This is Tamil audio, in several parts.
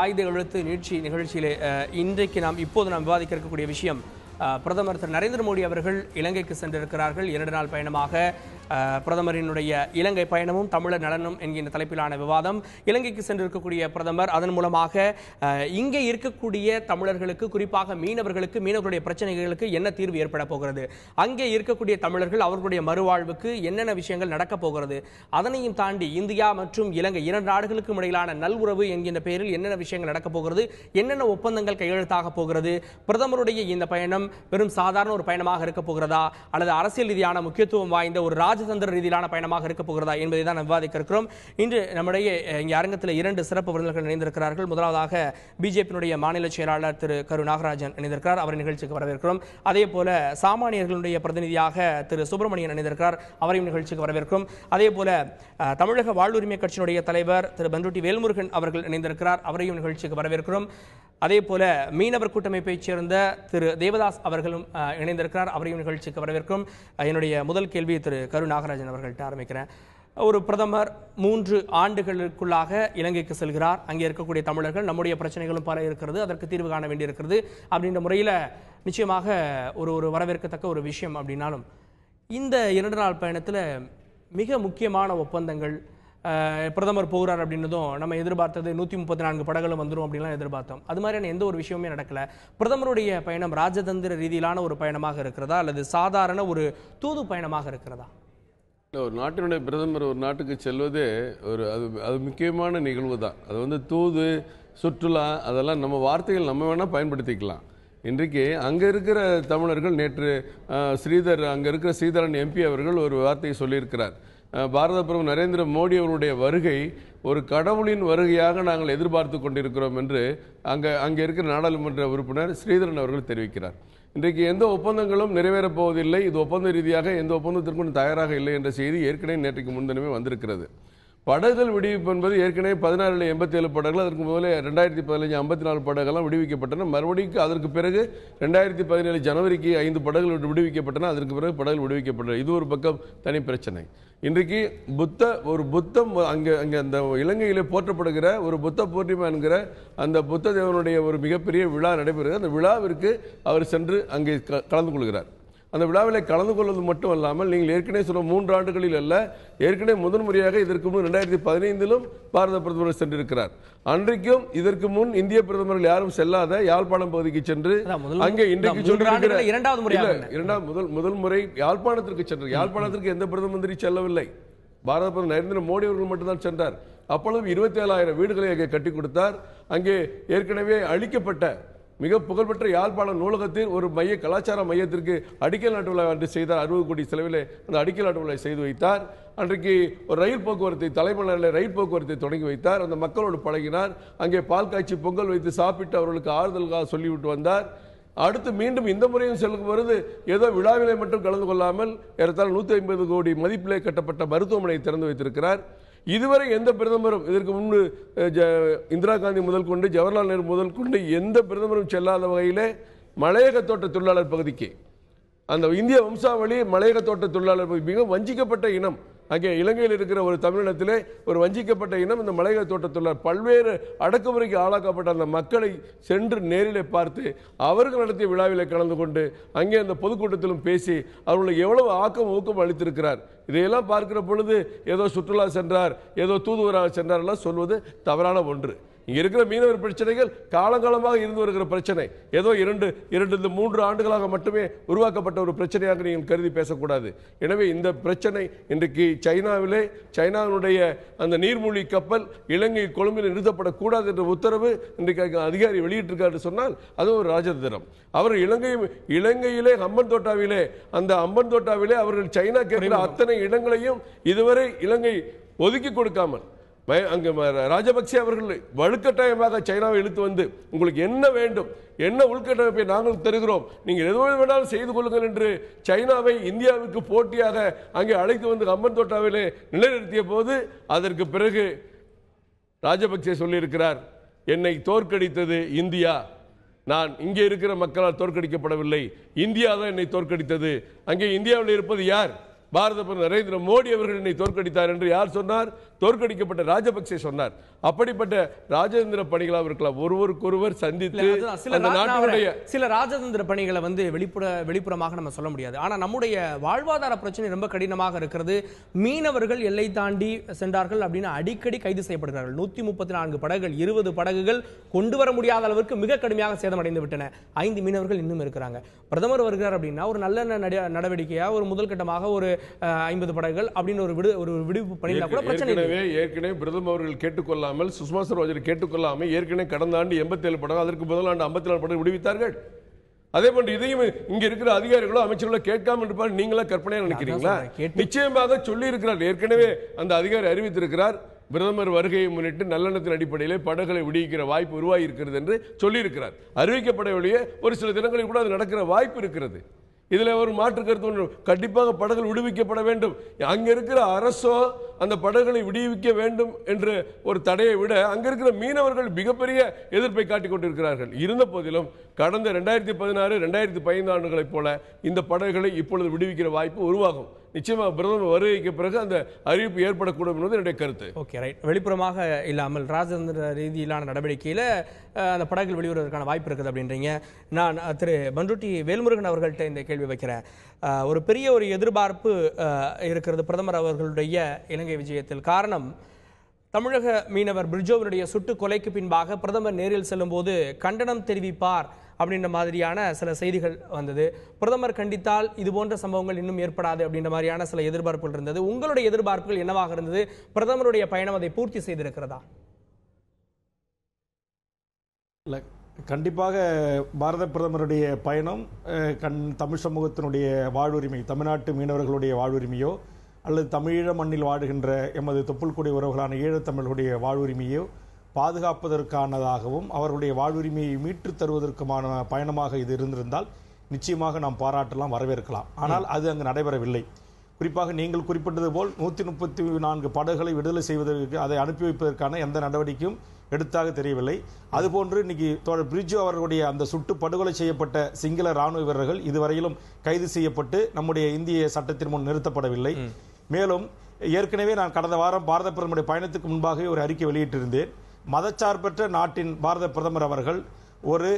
ஆயுத எழுத்து நீட்சி நிகழ்ச்சியிலே இன்றைக்கு இப்போது நாம் விவாதிக்க இருக்கக்கூடிய விஷயம், பிரதமர் திரு நரேந்திர மோடி அவர்கள் இலங்கைக்கு சென்றிருக்கிறார்கள். 2 நாள் பயணமாக பிரதமரினுடைய இலங்கை பயணமும் தமிழர் நலனும் என்கின்ற தலைப்பிலான விவாதம். இலங்கைக்கு சென்றிருக்கக்கூடிய பிரதமர் அதன் மூலமாக இங்கே இருக்கக்கூடிய தமிழர்களுக்கு, குறிப்பாக மீனவர்களுடைய பிரச்சனைகளுக்கு என்ன தீர்வு ஏற்பட போகிறது, அங்கே இருக்கக்கூடிய தமிழர்கள் அவர்களுடைய மறுவாழ்வுக்கு என்னென்ன விஷயங்கள் நடக்கப் போகிறது, அதனையும் தாண்டி இந்தியா மற்றும் இலங்கை 2 நாடுகளுக்கும் இடையிலான நல்உறவு என்கின்ற பெயரில் என்னென்ன விஷயங்கள் நடக்கப் போகிறது, என்னென்ன ஒப்பந்தங்கள் கையெழுத்தாக போகிறது, பிரதமருடைய இந்த பயணம் வெறும் சாதாரண ஒரு பயணமாக இருக்க போகிறதா அல்லது அரசியல் ரீதியான முக்கியத்துவம் வாய்ந்த ஒரு ராஜதந்திர ரீதியிலான பயணமாக இருக்க போகிறதா என்பதை தான் விவாதிக்க இருக்கிறோம். இன்று நம்முடைய இங்கே அரங்கத்தில் 2 சிறப்பு விருந்தினர்கள் இணைந்திருக்கிறார்கள். முதலாவதாக பிஜேபியினுடைய மாநில செயலாளர் திரு கரு நாகராஜன் இணைந்திருக்கிறார். அவரை நிகழ்ச்சிக்கு வரவேற்கிறோம். அதே போல சாமானியர்களுடைய பிரதிநிதியாக திரு சுப்பிரமணியன் இணைந்திருக்கிறார். அவரையும் நிகழ்ச்சிக்கு வரவேற்கிறோம். அதே போல தமிழக வாழ்வுரிமை கட்சியினுடைய தலைவர் திரு பண்ருட்டி வேல்முருகன் அவர்கள் இணைந்திருக்கிறார். அவரையும் நிகழ்ச்சிக்கு வரவேற்கிறோம். அதே போல மீனவர் கூட்டமைப்பைச் சேர்ந்த திரு தேவதாஸ் அவர்களும் இணைந்திருக்கிறார். அவரையும் நிகழ்ச்சிக்கு வரவேற்கும். என்னுடைய முதல் கேள்வி திரு கரு நாகராஜன் அவர்கள்ட்ட ஆரம்பிக்கிறேன். ஒரு பிரதமர் 3 ஆண்டுகளுக்குள்ளாக இலங்கைக்கு செல்கிறார். அங்கே இருக்கக்கூடிய தமிழர்கள், நம்முடைய பிரச்சனைகளும் பல இருக்கிறது, அதற்கு தீர்வு காண வேண்டியிருக்கிறது அப்படின்ற முறையில் நிச்சயமாக ஒரு வரவேற்கத்தக்க ஒரு விஷயம். அப்படின்னாலும் இந்த 2 நாள் பயணத்தில் மிக முக்கியமான ஒப்பந்தங்கள், பிரதமர் போகிறார் அப்படின்னதும் நம்ம எதிர்பார்த்தது 134 படகுகளும் வந்துடும் அப்படின்லாம் எதிர்பார்த்தோம். அது மாதிரியான எந்த ஒரு விஷயமே நடக்கல. பிரதமருடைய பயணம் ராஜதந்திர ரீதியிலான ஒரு பயணமாக இருக்கிறதா அல்லது சாதாரண ஒரு தூது பயணமாக இருக்கிறதா? ஒரு நாட்டினுடைய பிரதமர் ஒரு நாட்டுக்கு செல்வதே அது முக்கியமான நிகழ்வு தான். அது தூது, சுற்றுலா, அதெல்லாம் நம்ம வார்த்தைகள் நம்ம வேணால் பயன்படுத்திக்கலாம். இன்றைக்கு அங்கே இருக்கிற தமிழர்கள், நேற்று அங்கே இருக்கிற ஸ்ரீதரன் எம்பி அவர்கள் ஒரு வார்த்தையை சொல்லியிருக்கிறார். பாரத பிரதமர் நரேந்திர மோடி அவருடைய வருகை ஒரு கடவுளின் வருகையாக நாங்கள் எதிர்பார்த்து கொண்டிருக்கிறோம் என்று அங்கே இருக்கிற நாடாளுமன்ற உறுப்பினர் ஸ்ரீதரன் அவர்கள் தெரிவிக்கிறார். இன்றைக்கு எந்த ஒப்பந்தங்களும் நிறைவேறப் போவதில்லை, இது ஒப்பந்த ரீதியாக எந்த ஒப்பந்தத்திற்கும் தயாராக இல்லை என்ற செய்தி ஏற்கனவே நேற்றைக்கு முன்தினமே வந்திருக்கிறது. படகுகள் விடுவிப்பு என்பது ஏற்கனவே 16 87 படகுகள், அதற்கு முதலே 2015 54 படகுகள்லாம் விடுவிக்கப்பட்டன. மறுபடியும் அதற்கு பிறகு 2017 ஜனவரிக்கு 5 படகுகள் விடுவிக்கப்பட்டன. அதற்கு பிறகு படகுகள் விடுவிக்கப்பட்டன. இது ஒரு பக்கம் தனி பிரச்சனை. இன்றைக்கு புத்தம் அங்கே அந்த இலங்கையிலே போற்றப்படுகிற ஒரு புத்த பூர்ணிமா என்கிற அந்த புத்த தேவனுடைய ஒரு மிகப்பெரிய விழா நடைபெறுகிறது. அந்த விழாவிற்கு அவர் சென்று அங்கே கலந்து கொள்கிறார். அந்த விழாவில் கலந்து கொள்வது மட்டும் அல்லாமல், நீங்கள் ஏற்கனவே சொன்ன 3 ஆண்டுகளில் அல்ல, ஏற்கனவே முதன்முறையாக இதற்கு முன் 2015 பாரத பிரதமர் சென்றிருக்கிறார். அன்றைக்கும் இதற்கு முன் இந்திய பிரதமர்கள் யாரும் செல்லாத யாழ்ப்பாணம் பகுதிக்கு சென்று அங்கே இன்றைக்கு முதல் முறை யாழ்ப்பாணத்திற்கு சென்றார். யாழ்ப்பாணத்திற்கு எந்த பிரதம மந்திரி செல்லவில்லை, பாரத பிரதமர் நரேந்திர மோடி அவர்கள் மட்டும்தான் சென்றார். அப்பொழுது 27,000 வீடுகளை அங்கே கட்டி கொடுத்தார். அங்கே ஏற்கனவே அழிக்கப்பட்ட மிக புகழ்பெற்ற யாழ்ப்பாணம் நூலகத்தில் ஒரு கலாச்சார மையத்திற்கு அடிக்கல் நாட்டு விழா என்று செய்தார். 60 கோடி செலவில் அந்த அடிக்கல் நாட்டு விழா செய்து வைத்தார். அன்றைக்கு ஒரு ரயில் போக்குவரத்தை, தலைமலையில் ரயில் போக்குவரத்தை தொடங்கி வைத்தார். அந்த மக்களோடு பழகினார். அங்கே பால் காய்ச்சி பொங்கல் வைத்து சாப்பிட்டு அவர்களுக்கு ஆறுதல்காக சொல்லிவிட்டு வந்தார். அடுத்து மீண்டும் இந்த முறையும் செல்லும் பொழுது ஏதோ விழாவிலே மட்டும் கலந்து கொள்ளாமல் ஏறத்தாழ 150 கோடி மதிப்பிலே கட்டப்பட்ட மருத்துவமனையை திறந்து வைத்திருக்கிறார். இதுவரை எந்த பிரதமரும், இதற்கு முன்பு இந்திரா காந்தி முதல் கொண்டு ஜவஹர்லால் நேரு முதல் கொண்டு எந்த பிரதமரும் செல்லாத வகையிலே மலையக தோட்ட தொழிலாளர் பகுதிக்கு, அந்த இந்திய வம்சாவளி மலையக தோட்ட தொழிலாளர் பகுதி மிக வஞ்சிக்கப்பட்ட இனம். அங்கே இலங்கையில் இருக்கிற ஒரு தமிழினத்திலே ஒரு வஞ்சிக்கப்பட்ட இனம் இந்த மலையக தோட்ட தொழிலாளர். பல்வேறு அடக்குமுறைக்கு ஆளாக்கப்பட்ட அந்த மக்களை சென்று நேரிலே பார்த்து அவர்கள் நடத்திய விழாவில் கலந்து கொண்டு அங்கே அந்த பொதுக்கூட்டத்திலும் பேசி அவர்களுக்கு எவ்வளவு ஊக்கம் அளித்திருக்கிறார். இதையெல்லாம் பார்க்கிற பொழுது ஏதோ சுற்றுலா சென்றார், ஏதோ தூதுவராக சென்றார் எல்லாம் சொல்வது தவறான ஒன்று. இங்க இருக்கிற மீனவர் பிரச்சனைகள் காலங்காலமாக இருந்து வருகிற பிரச்சனை. ஏதோ 2-3 ஆண்டுகளாக மட்டுமே உருவாக்கப்பட்ட ஒரு பிரச்சனையாக நீங்கள் கருதி பேசக்கூடாது. எனவே இந்த பிரச்சனை இன்றைக்கு சைனாவினுடைய அந்த நீர்மூழ்கி கப்பல் இலங்கை கொழும்பில் நிறுத்தப்படக்கூடாது என்ற உத்தரவு இன்றைக்கு அதிகாரி வெளியிட்டிருக்காரு சொன்னால் அது ஒரு ராஜதந்திரம். அவர் இலங்கையிலே அம்பன் தோட்டாவிலே அவர்கள் சைனா கேட்கிற அத்தனை இடங்களையும் இதுவரை இலங்கை ஒதுக்கி கொடுக்காமல் அங்கு ராஜபக்சே அவர்கள் வலுக்கட்டாயமாக சைனாவை இழுத்து வந்து உங்களுக்கு என்ன வேண்டும், என்ன உள்கட்டமைப்பை நாங்கள் தருகிறோம், நீங்கள் எது வேணாலும் செய்து கொள்ளுங்கள் என்று சைனாவை இந்தியாவுக்கு போட்டியாக அங்கே அழைத்து வந்து அம்பன் தோட்டாவிலே நிலைநிறுத்திய போது அதற்கு பிறகு ராஜபக்சே சொல்லியிருக்கிறார், என்னை தோற்கடித்தது இந்தியா, நான் இங்கே இருக்கிற மக்களால் தோற்கடிக்கப்படவில்லை, இந்தியா தான் என்னை தோற்கடித்தது. அங்கே இந்தியாவில் இருப்பது யார்? பாரத பிரதமர் நரேந்திர மோடி அவர்கள் என்னை தோற்கடித்தார் என்று யார் சொன்னார்? தோற்கடிக்கப்பட்ட ராஜபக்சே சொன்னார். அப்படிப்பட்ட ராஜதந்திர பணிகள் அவர்கள் ஒருவருக்கொருவர் சந்தித்து அந்த நாட்டினுடைய சில ராஜதந்திர பணிகளை வெளிப்புறமாக நம்ம சொல்ல முடியாது. ஆனா நம்முடைய வாழ்வாதார பிரச்சனை ரொம்ப கடினமாக இருக்கிறது. மீனவர்கள் எல்லை தாண்டி சென்றார்கள் அப்படின்னு அடிக்கடி கைது செய்யப்படுகிறார்கள். 134 படகுகள், 20 படகுகள் கொண்டு வர முடியாத அளவிற்கு மிக கடுமையாக சேதமடைந்து விட்டன. 5 மீனவர்கள் இன்னும் இருக்கிறாங்க. பிரதமர் வருகிறார் அப்படின்னா ஒரு நல்ல நடவடிக்கையா ஒரு முதல் கட்டமாக ஒரு 50 படகுகள் அப்படின்னு ஒரு விடுப்பு பண்ணினா கூட பிரச்சனை இல்லை. ஏற்கனவே பிரதமர் அவர்கள் கேட்டுக்கொள்ளாமல், சுஷ்மா ஸ்வராஜ் கேட்டுக்கொள்ளாமல் ஏற்கனவே கடந்த ஆண்டு 87 படகு, அதற்கு முதல் ஆண்டு 54 படகு விடுவித்தார்கள். அதே போன்று இதையும் இங்க இருக்கிற அதிகாரிகளோ அமைச்சர்களோ கேட்காம இருப்பார். நீங்களா கற்பனையா நினைக்கிறீங்களா? நிச்சயமாக சொல்லி இருக்கிறார். ஏற்கனவே அந்த அதிகாரி அறிவித்திருக்கிறார், பிரதமர் வருகையை முன்னிட்டு நல்லெண்ணத்தின் அடிப்படையில் படகுகளை விடுவிக்கிற வாய்ப்பு உருவாகி இருக்கிறது என்று சொல்லியிருக்கிறார். அறிவிக்கப்படவில்லையே ஒரு சில தினங்களில் கூட அது நடக்கிற வாய்ப்பு இருக்கிறது. இதுல ஒரு மாற்று கருத்து ஒன்று, கண்டிப்பாக படகுகள் விடுவிக்கப்பட வேண்டும். அங்க இருக்கிற அரசோ அந்த படகுகளை விடுவிக்க வேண்டும் என்ற ஒரு தடையை விட அங்க இருக்கிற மீனவர்கள் மிகப்பெரிய எதிர்ப்பை காட்டிக் கொண்டிருக்கிறார்கள். இருந்த போதிலும் கடந்த 2016, 2015 ஆண்டுகளைப் போல இந்த படகுகளை இப்பொழுது விடுவிக்கிற வாய்ப்பு உருவாகும். நிச்சயமாக பிரதமர் வருகைக்கு பிறகு அந்த அறிவிப்பு ஏற்படக்கூடும் என்பது என்னுடைய கருத்து. Okay, right. வெளிப்புறமாக இல்லாமல் ராஜதந்திர ரீதியிலான நடவடிக்கையில் அந்த படகுகள் வெளிவருவதற்கான வாய்ப்பு இருக்குது அப்படின்றீங்க. நான் திரு பண்ருட்டி வேல்முருகன் அவர்கள்ட்ட இந்த கேள்வி வைக்கிறேன். ஒரு பெரிய ஒரு எதிர்பார்ப்பு இருக்கிறது பிரதமர் அவர்களுடைய இலங்கை விஜயத்தில். காரணம், தமிழக மீனவர் பிரிஜோவினுடைய சுட்டு கொலைக்கு பின்பாக பிரதமர் நேரில் செல்லும் போது கண்டனம் தெரிவிப்பார் அப்படின்ற மாதிரியான சில செய்திகள் வந்தது. பிரதமர் கண்டித்தால் இது போன்ற சம்பவங்கள் இன்னும் ஏற்படாது அப்படின்ற மாதிரியான சில எதிர்பார்ப்புகள் இருந்தது. உங்களுடைய எதிர்பார்ப்புகள் என்னவாக இருந்தது? பிரதமருடைய பயணம் அதை பூர்த்தி செய்திருக்கிறதா? இல்லை, கண்டிப்பாக பாரத பிரதமருடைய பயணம் தமிழ் சமூகத்தினுடைய வாழ்வுரிமை, தமிழ்நாட்டு மீனவர்களுடைய வாழ்வுரிமையோ அல்லது தமிழீழ மண்ணில் வாடுகின்ற எமது தொப்புள்குடி உறவுகளான ஈழத்தமிழர்களுடைய வாழ்வுரிமையோ பாதுகாப்பதற்கானதாகவும் அவர்களுடைய வாழ்வுரிமையை மீட்டுத் தருவதற்குமான பயணமாக இது இருந்திருந்தால் நிச்சயமாக நாம் பாராட்டலாம், வரவேற்கலாம். ஆனால் அது அங்கு நடைபெறவில்லை. குறிப்பாக நீங்கள் குறிப்பிட்டது போல் 134 படகுகளை விடுதலை செய்வதற்கு, அதை அனுப்பி வைப்பதற்கான எந்த நடவடிக்கையும் எடுத்தாக தெரியவில்லை. அதுபோன்று இன்னைக்கு தோழர் பிரிஜோ அவர்களுடைய அந்த சுட்டு படுகொலை செய்யப்பட்ட சிங்கள ராணுவ வீரர்கள் இதுவரையிலும் கைது செய்யப்பட்டு நம்முடைய இந்திய சட்டத்தின் முன் நிறுத்தப்படவில்லை. மேலும் ஏற்கனவே நான் கடந்த வாரம் பாரத பிரதமருடைய பயணத்துக்கு முன்பாகவே ஒரு அறிக்கை வெளியிட்டிருந்தேன். மதச்சார்பற்ற நாட்டின் பாரத பிரதமர் அவர்கள் ஒரு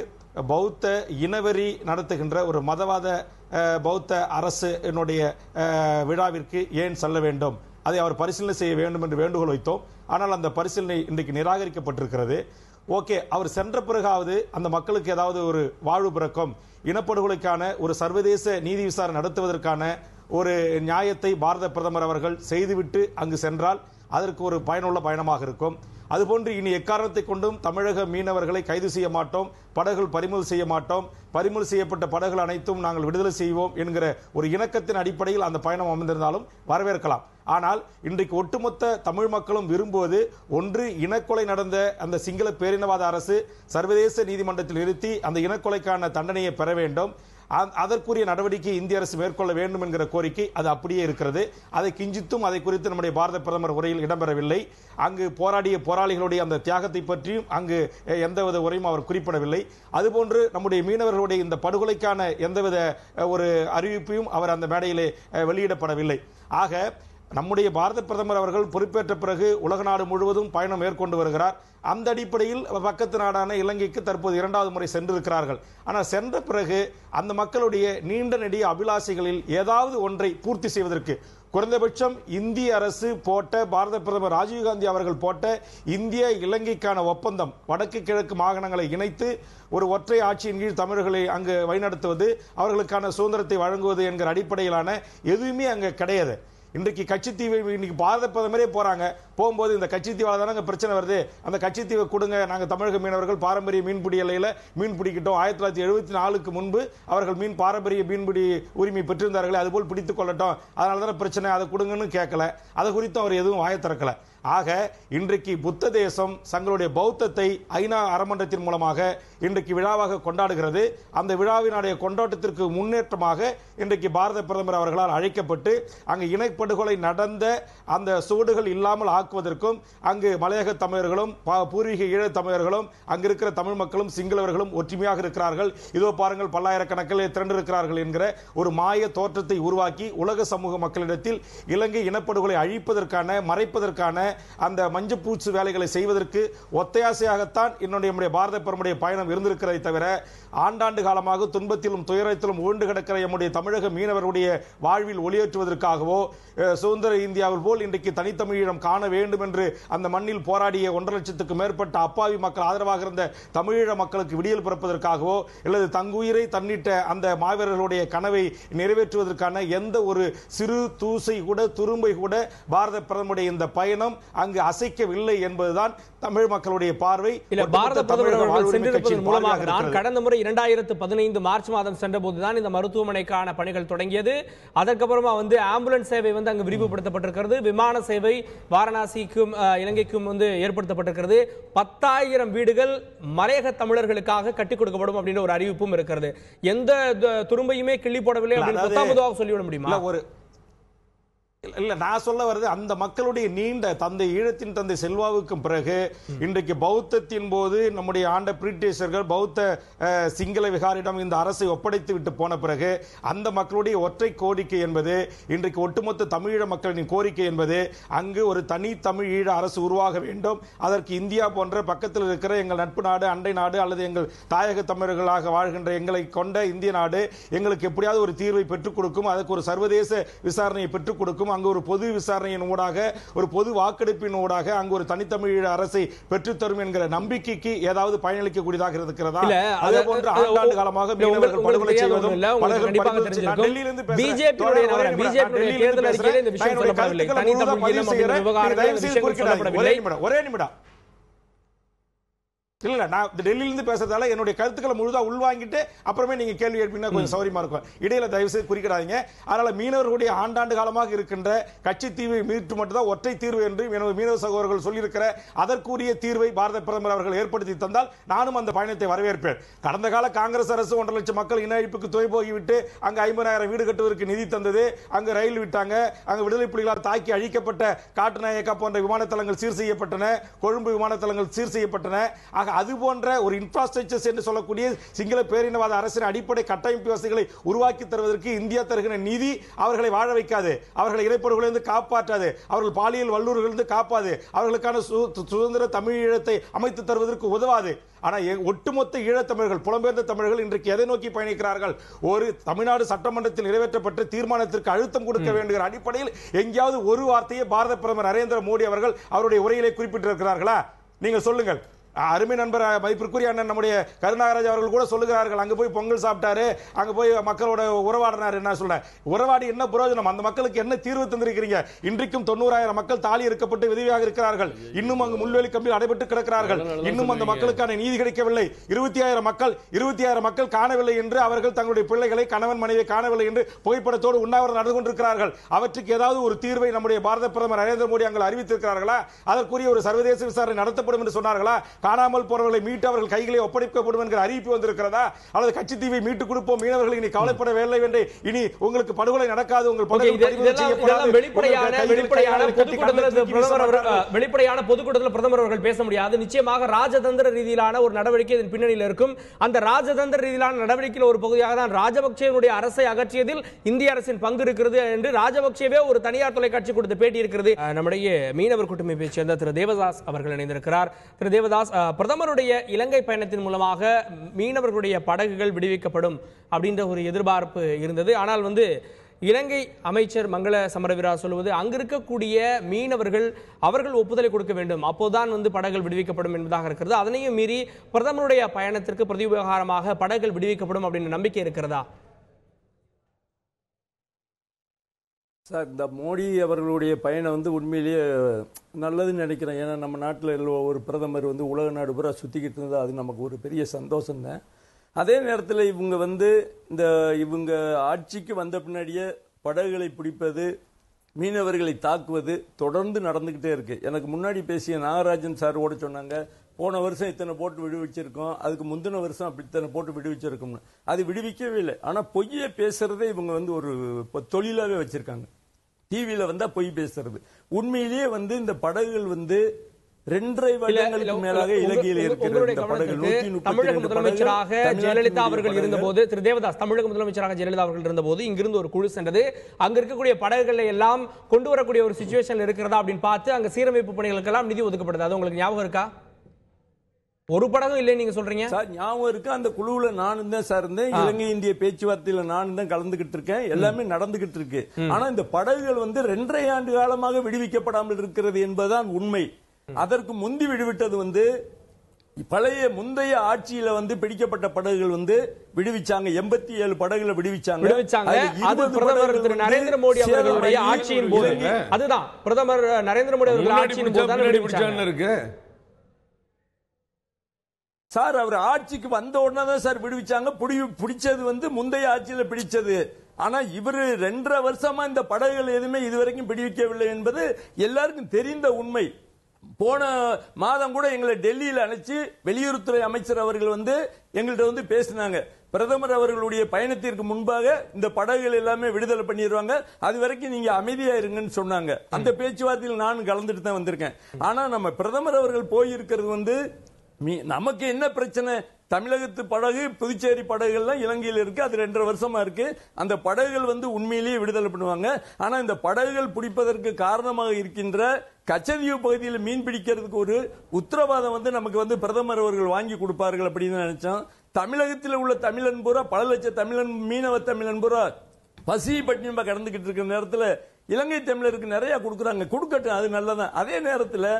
பௌத்த இனவெறி நடத்துகின்ற ஒரு மதவாத பௌத்த அரசு என்னுடைய விழாவிற்கு ஏன் செல்ல வேண்டும், அதை அவர் பரிசீலனை செய்ய வேண்டும் என்று வேண்டுகோள் வைத்தோம். ஆனால் அந்த பரிசீலனை இன்றைக்கு நிராகரிக்கப்பட்டிருக்கிறது. ஓகே, அவர் சென்ற பிறகாவது அந்த மக்களுக்கு ஏதாவது ஒரு வாழ்வு பிறக்கும், இனப்படுகொலைக்கான ஒரு சர்வதேச நீதி விசாரணை நடத்துவதற்கான ஒரு நியாயத்தை பாரத பிரதமர் அவர்கள் செய்துவிட்டு அங்கு சென்றால் அதற்கு ஒரு பயனுள்ள பயணமாக இருக்கும். அதுபோன்று இனி எக்காரணத்தை கொண்டும் தமிழக மீனவர்களை கைது செய்ய மாட்டோம், படகுகள் பறிமுதல் செய்ய மாட்டோம், பறிமுதல் செய்யப்பட்ட படகுகள் அனைத்தும் நாங்கள் விடுதலை செய்வோம் என்கிற ஒரு இணக்கத்தின் அடிப்படையில் அந்த பயணம் அமைந்திருந்தாலும் வரவேற்கலாம். ஆனால் இன்றைக்கு ஒட்டுமொத்த தமிழ் மக்களும் விரும்புவது ஒன்று, இனக்கொலை நடந்த அந்த சிங்கள பேரினவாத அரசு சர்வதேச நீதிமன்றத்தில் நிறுத்தி அந்த இனக்கொலைக்கான தண்டனையை பெற வேண்டும், அதற்குரிய நடவடிக்கை இந்திய அரசு மேற்கொள்ள வேண்டும் என்கிற கோரிக்கை அது அப்படியே இருக்கிறது. அதை கிஞ்சித்தும் அதை குறித்து நம்முடைய பாரத பிரதமர் உரையில் இடம்பெறவில்லை. அங்கு போராடிய போராளிகளுடைய அந்த தியாகத்தை பற்றியும் அங்கு எந்தவித உரையும் அவர் குறிப்பிடவில்லை. அதுபோன்று நம்முடைய மீனவர்களுடைய இந்த படுகொலைக்கான எந்தவித ஒரு அறிவிப்பையும் அவர் அந்த மேடையிலே வெளியிடப்படவில்லை. ஆக நம்முடைய பாரத பிரதமர் அவர்கள் பொறுப்பேற்ற பிறகு உலக நாடு முழுவதும் பயணம் மேற்கொண்டு வருகிறார். அந்த அடிப்படையில் பக்கத்து நாடான இலங்கைக்கு தற்போது 2வது முறை சென்றிருக்கிறார்கள். ஆனால் சென்ற பிறகு அந்த மக்களுடைய நீண்ட நெடிய அபிலாஷைகளில் ஏதாவது ஒன்றை பூர்த்தி செய்வதற்கு குறைந்தபட்சம் இந்திய அரசு போட்ட, பாரத பிரதமர் ராஜீவ்காந்தி அவர்கள் போட்ட இந்திய இலங்கைக்கான ஒப்பந்தம், வடக்கு கிழக்கு மாகாணங்களை இணைத்து ஒரு ஒற்றை ஆட்சியின் கீழ் தமிழர்களை அங்கு வழிநடத்துவது, அவர்களுக்கான சுதந்திரத்தை வழங்குவது என்கிற அடிப்படையிலான எதுவுமே அங்கு கிடையாது. இன்றைக்கு கட்சித்தீவு, இன்னைக்கு பாரத பிரதமரே போறாங்க, போகும்போது இந்த கட்சித்தீவால தானே பிரச்சனை வருது, அந்த கட்சித்தீவை கொடுங்க, நாங்கள் தமிழக மீனவர்கள் பாரம்பரிய மீன்பிடி எல்லையில் மீன் பிடிக்கிட்டோம், 1974க்கு முன்பு அவர்கள் பாரம்பரிய மீன்பிடி உரிமை பெற்றிருந்தார்கள், அதுபோல் பிடித்துக் கொள்ளட்டும், அதனால தானே பிரச்சனை, அதை கொடுங்கன்னு கேட்கல, அதை குறித்து அவர் எதுவும் வாய திறக்கல. ஆக இன்றைக்கு புத்த தேசம் தங்களுடைய பௌத்தத்தை ஐநா அறமன்றத்தின் மூலமாக இன்றைக்கு விழாவாக கொண்டாடுகிறது. அந்த விழாவினுடைய கொண்டாட்டத்திற்கு முன்னேற்றமாக இன்றைக்கு பாரத பிரதமர் அவர்களால் அழைக்கப்பட்டு அங்கு இனப்படுகொலை நடந்த அந்த சுவடுகள் இல்லாமல் ஆக்குவதற்கும் அங்கு மலையக தமிழர்களும் பூர்வீக ஈழத் தமிழர்களும் அங்கு இருக்கிற தமிழ் மக்களும் சிங்களவர்களும் ஒற்றுமையாக இருக்கிறார்கள், இதோ பாருங்கள் பல்லாயிரக்கணக்கில் திரண்டிருக்கிறார்கள் என்கிற ஒரு மாய தோற்றத்தை உருவாக்கி உலக சமூக மக்களிடத்தில் இலங்கை இனப்படுகொலை அழிப்பதற்கான மறைப்பதற்கான அந்த மஞ்சப்பூச்சு வேலைகளை செய்வதற்கு ஒத்தையாசையாகத்தான் நம்முடைய பாரத பிரதமருடைய பயணம் இருந்திருக்கிறதை தவிர ஆண்டாண்டு காலமாக துன்பத்திலும் துயரத்திலும் உருண்டு கிடக்கிற நம்முடைய தமிழக மீனவர்களுடைய வாழ்வில் ஒளியேற்றுவதற்காகவோ சுதந்திர இந்தியாவில் போல் இன்றைக்கு தனித்தமிழீழம் காண வேண்டும் என்று அந்த மண்ணில் போராடிய 1.5 லட்சத்துக்கு மேற்பட்ட அப்பாவி மக்கள் ஆதரவாக இருந்த தமிழீழ மக்களுக்கு விடியல் பிறப்பதற்காகவோ அல்லது தங்குயிரை தன்னிட்ட அந்த மாவீரர்களுடைய கனவை நிறைவேற்றுவதற்கான எந்த ஒரு சிறு தூசை கூட துரும்பை கூட பாரத பிரதமருடைய இந்த பயணம் அங்கு அசைக்கவில்லை என்பதுதான் தமிழ் மக்களுடைய பார்வை. பாரத பிரதமர் சென்றிருப்பதன் மூலமாக நான் கடந்த முறை 2015 மார்ச் மாதம் சென்ற போதுதான் இந்த மருத்துவமனைக்கான பணிகள் தொடங்கியது. அதற்கப்புறமா ஆம்புலன்ஸ் சேவை அங்கு விரிவுபடுத்தப்பட்டிருக்கிறது. விமான சேவை வாரணாசிக்கும் இலங்கைக்கும் ஏற்படுத்தப்பட்டிருக்கிறது. 10,000 வீடுகள் மலையக தமிழர்களுக்காக கட்டிக் கொடுக்கப்படும் அப்படின்ற ஒரு அறிவிப்பும் இருக்கிறது. எந்த துரும்பையுமே கிள்ளி போடவில்லை அப்படின்னு சொல்லிவிட முடியுமா? இல்ல நான் சொல்ல வருது அந்த மக்களுடைய நீண்ட தந்தை ஈழத்தின் தந்தை செல்வாவுக்கும் பிறகு இன்றைக்கு பௌத்தத்தின் போது நம்முடைய ஆண்ட பிரிட்டிஷர்கள் பௌத்த சிங்கள விகாரிடம் இந்த அரசை ஒப்படைத்து விட்டு போன பிறகு அந்த மக்களுடைய ஒற்றை கோரிக்கை என்பது இன்றைக்கு ஒட்டுமொத்த தமிழீழ மக்களின் கோரிக்கை என்பது அங்கு ஒரு தனி தமிழ் ஈழ அரசு உருவாக வேண்டும். அதற்கு இந்தியா போன்ற பக்கத்தில் இருக்கிற எங்கள் நட்பு நாடு அண்டை நாடு அல்லது எங்கள் தாயக தமிழர்களாக வாழ்கின்ற எங்களை கொண்ட இந்திய நாடு எங்களுக்கு எப்படியாவது ஒரு தீர்வை பெற்றுக் கொடுக்கும், அதற்கு ஒரு சர்வதேச விசாரணையை பெற்றுக் கொடுக்கும், அங்கு ஒரு பொது விசாரணையின் ஊடாக ஒரு பொது வாக்கெடுப்பின் ஊடாக அங்கு ஒரு தனித்தமிழ் அரசை பெற்றுத்தரும் என்கிற நம்பிக்கைக்கு ஏதாவது பயனளிக்கக்கூடியதாக இருக்கிறதா? அதே போன்று ஆண்டாண்டு காலமாக மீனவர்கள் படுகொலை செய்வதும் டெல்லியிலிருந்து ஒரே நிமிடம் இல்ல நான் டெல்லியிலிருந்து பேசுறதால என்னுடைய கருத்துக்களை முழுதா உள்வாங்கிட்டு அப்புறமே நீங்க கேள்வி எழுப்பினா கொஞ்சம் சௌரியமா இருக்கும். இடையில தயவு செய்து குறிக்கிடாதீங்க. அதனால மீனவர்களுடைய ஆண்டாண்டு காலமாக இருக்கின்ற கட்சி தீர்வை மீட்டு மட்டும்தான் ஒற்றை தீர்வு என்று மீனவ சகோதரர்கள் சொல்லியிருக்கிற அதற்குரிய தீர்வை பாரத பிரதமர் அவர்கள் ஏற்படுத்தி தந்தால் நானும் அந்த பயணத்தை வரவேற்பேன். கடந்த கால காங்கிரஸ் அரசு 1.5 லட்சம் மக்கள் இன அழிப்புக்கு துணை போகிவிட்டு அங்கு 50,000 வீடு கட்டுவதற்கு நிதி தந்தது, அங்கு ரயில் விட்டாங்க, அங்கு விடுதலை புலிகளால் தாக்கி அழிக்கப்பட்ட காட்டுநாயக்கா போன்ற விமான தளங்கள் சீர் செய்யப்பட்டன, கொழும்பு விமான தளங்கள் சீர் செய்யப்பட்டன. அது போன்ற ஒரு இன்ஃப்ராஸ்ட்ரக்சர்ஸ் என்று சொல்லக்கூடிய சிங்கள பேரினவாத அரசின் அடிப்படை கட்டமைப்பு வசதிகளை உருவாக்கி தருவதற்கு இந்தியா தருகிற நிதி அவர்களை வாழ வைக்காது, அவர்களை இறைப்பொருளிலிருந்து காப்பாற்றாது, அவர்கள் பாலியல் வல்லுறவிலிருந்து காப்பாது, அவர்களுக்கான சுதந்திர தமிழ் ஈழத்தை அமைத்து தருவதற்கு உதவாது. ஆனால் ஒட்டுமொத்த ஈழத்தமிழர்கள் புலம்பெயர்ந்த தமிழர்கள் இன்றைக்கு எதை நோக்கி பயணிக்கிறார்கள்? ஒரு தமிழ்நாடு சட்டமன்றத்தில் நிறைவேற்றப்பட்ட தீர்மானத்திற்கு அழுத்தம் கொடுக்க வேண்டிய அடிப்படையில் எங்கேயாவது ஒரு வார்த்தையை பாரத பிரதமர் நரேந்திர மோடி அவர்கள் அவருடைய உரையிலே குறிப்பிட்டிருக்கிறார்களா? நீங்க சொல்லுங்கள். அருமை நண்பர் மதிப்பிற்குரிய அண்ணன் நம்முடைய கருணாகராஜ் அவர்கள் கூட சொல்லுகிறார்கள், அங்க போய் பொங்கல் சாப்பிட்டாரு, அங்க போய் மக்களோட உறவாடினார். என்ன சொல்ல உறவாடி என்ன பிரயோஜனம்? அந்த மக்களுக்கு என்ன தீர்வு தந்திருக்கிறீங்க? இன்றைக்கும் 90,000 மக்கள் தாலி இருக்கப்பட்டு விதவியாக இருக்கிறார்கள், இன்னும் அங்கு முள்வேலி கம்பியில் அடைபட்டு கிடக்கிறார்கள், இன்னும் அந்த மக்களுக்கான நீதி கிடைக்கவில்லை. 20,000 மக்கள் காணவில்லை என்று அவர்கள் தங்களுடைய பிள்ளைகளை கணவன் மனைவியை காணவில்லை என்று புகைப்படத்தோடு உண்ணாவிரதம் நடந்து கொண்டிருக்கிறார்கள். அவற்றுக்கு ஏதாவது ஒரு தீர்வை நம்முடைய பாரத பிரதமர் நரேந்திர மோடி அங்கு அறிவித்திருக்கிறார்களா? அதற்குரிய ஒரு சர்வதேச விசாரணை நடத்தப்படும் என்று சொன்னார்களா? காணாமல் போறவர்களை மீட்டு அவர்கள் கைகளை ஒப்படைக்கப்படும் என்கிற அறிவிப்பு வந்திருக்கிறதா? அல்லது கட்சித்தீவை மீட்டு கொடுப்போம், மீனவர்கள் இனி கவலைப்பட வேலை என்று, இனி உங்களுக்கு படுகொலை நடக்காது, உங்கள் வெளிப்படையான பொதுக்கூட்டத்தில் பிரதமர் அவர்கள் பேச முடியாது. நிச்சயமாக ராஜதந்திர ரீதியிலான ஒரு நடவடிக்கை இதன் பின்னணியில் இருக்கும். அந்த ராஜதந்திர ரீதியிலான நடவடிக்கையில் ஒரு பகுதியாக தான் ராஜபக்சேவுடைய அரசை அகற்றியதில் இந்திய அரசின் பங்கு இருக்கிறது என்று ராஜபக்சேவே ஒரு தனியார் தொலைக்காட்சி கொடுத்த பேட்டி இருக்கிறது. நம்முடைய மீனவர் கூட்டமைப்பை சேர்ந்த திரு தேவதாஸ் அவர்கள் இணைந்திருக்கிறார். திரு தேவதாஸ், பிரதமருடைய இலங்கை பயணத்தின் மூலமாக மீனவர்களுடைய படகுகள் விடுவிக்கப்படும் அப்படின்ற ஒரு எதிர்பார்ப்பு இருந்தது. ஆனால் இலங்கை அமைச்சர் மங்கள சமரவீரா சொல்வது அங்கு இருக்கக்கூடிய மீனவர்கள் அவர்கள் ஒப்புதலை கொடுக்க வேண்டும், அப்போதுதான் படகுகள் விடுவிக்கப்படும் என்பதாக இருக்கிறது. அதனையும் மீறி பிரதமருடைய பயணத்திற்கு பிரதியுபகாரமாக படகுகள் விடுவிக்கப்படும் அப்படின்னு நம்பிக்கை இருக்கிறதா? சார், இந்த மோடி அவர்களுடைய பயணம் உண்மையிலேயே நல்லதுன்னு நினைக்கிறேன். ஏன்னா நம்ம நாட்டில் ஒரு பிரதமர் உலக நாடு பூரா சுற்றிக்கிட்டு இருந்தது, அது நமக்கு ஒரு பெரிய சந்தோஷம் தான். அதே நேரத்தில் இவங்க இவங்க ஆட்சிக்கு வந்த பின்னாடியே படகுகளை பிடிப்பது, மீனவர்களை தாக்குவது தொடர்ந்து நடந்துகிட்டே இருக்கு. எனக்கு முன்னாடி பேசிய நாகராஜன் சார் ஓட சொன்னாங்க, போன வருஷம் இத்தனை போட்டு விடுவிச்சிருக்கோம், அதுக்கு முந்தின வருஷம் அப்படி இத்தனை போட்டு விடுவிச்சிருக்கோம்னு. அது விடுவிக்கவே இல்லை. ஆனா பொய்யை பேசுறதே இவங்க ஒரு தொழிலாவே வச்சிருக்காங்க. டிவியில வந்தா பொய் பேசுறது. உண்மையிலேயே இந்த படகுகள் 2.5 வருடங்களுக்கு மேலாக இலங்கையில் இருக்கிற தமிழக முதலமைச்சராக ஜெயலலிதா அவர்கள் இருந்தபோது, திரு தேவதாஸ் தமிழக முதலமைச்சராக ஜெயலலிதா அவர்கள் இருந்தபோது இங்கிருந்து ஒரு குழு சென்றது. அங்க இருக்கக்கூடிய படகுகளை எல்லாம் கொண்டு வரக்கூடிய ஒரு சிச்சுவேஷன் இருக்கிறதா அப்படின்னு பார்த்து அங்க சீரமைப்பு பணிகளுக்கு எல்லாம் நிதி ஒதுக்கப்படுது. அது உங்களுக்கு ஞாபகம் இருக்கா? ஒரு படகும் இல்லை நீங்க சொல்றீங்க சார். ஞாபகம் இருக்கு. அந்த குழுவுல நானும் தான் சார் இருந்தேன். இலங்கை இந்திய பேச்சுவார்த்தையில நானும் தான் கலந்துகிட்டு இருக்கேன். எல்லாமே நடந்துகிட்டு இருக்கு. ஆனா இந்த படகுகள் 2.5 ஆண்டு காலமாக விடுவிக்கப்படாமல் இருக்கிறது என்பதுதான் உண்மை. அதற்கு முந்தி விடுவிட்டது பழைய முந்தைய ஆட்சியில பிடிக்கப்பட்ட படகுகள் விடுவிச்சாங்க. 87 படகுகளை விடுவிச்சாங்க. அது பிரதமர் திரு நரேந்திர மோடி அவர்களுடைய ஆட்சியின் போது, அதுதான் பிரதமர் நரேந்திர மோடி அவர்கள் ஆட்சியின் போது தான் விடுவிச்சாங்க சார். அவர் ஆட்சிக்கு வந்த உடனே தான் சார் விடுவிச்சாங்க. பிடிச்சது முந்தைய ஆட்சியில பிடிச்சது. ஆனா இவரு 2.5 வருஷமா இந்த படகுகள் எதுவுமே இதுவரைக்கும் பிடிவிக்கவில்லை என்பது எல்லாருக்கும் தெரிந்த உண்மை. போன மாதம் கூட எங்களை டெல்லியில் அழைச்சு வெளியுறவுத்துறை அமைச்சர் அவர்கள் எங்கள்கிட்ட பேசினாங்க. பிரதமர் அவர்களுடைய பயணத்திற்கு முன்பாக இந்த படகுகள் எல்லாமே விடுதலை பண்ணிடுவாங்க, அது வரைக்கும் நீங்க அமைதியா இருங்கன்னு சொன்னாங்க. அந்த பேச்சுவார்த்தையில் நானும் கலந்துட்டு தான் வந்திருக்கேன். ஆனா நம்ம பிரதமர் அவர்கள் போயிருக்கிறது நமக்கு என்ன பிரச்சனை? தமிழகத்து படகு, புதுச்சேரி படகுகள்லாம் இலங்கையில் இருக்கு. அது 2.5 வருஷமா இருக்கு. அந்த படகுகள் உண்மையிலேயே விடுதலை பண்ணுவாங்க. ஆனா இந்த படகுகள் பிடிப்பதற்கு காரணமாக இருக்கின்ற கச்சதீவு பகுதியில் மீன் பிடிக்கிறதுக்கு ஒரு உத்தரவாதம் நமக்கு பிரதமர் அவர்கள் வாங்கி கொடுப்பார்கள் அப்படின்னு நினைச்சோம். தமிழகத்தில் உள்ள தமிழன் பூரா, பல லட்சம் தமிழன், மீனவ தமிழன் பூரா பசி பட்டினியமா கடந்துகிட்டு இருக்கிற நேரத்தில் இலங்கை தமிழருக்கு நிறைய கொடுக்குறாங்க. கொடுக்கட்டும், அது நல்லதான். அதே நேரத்தில்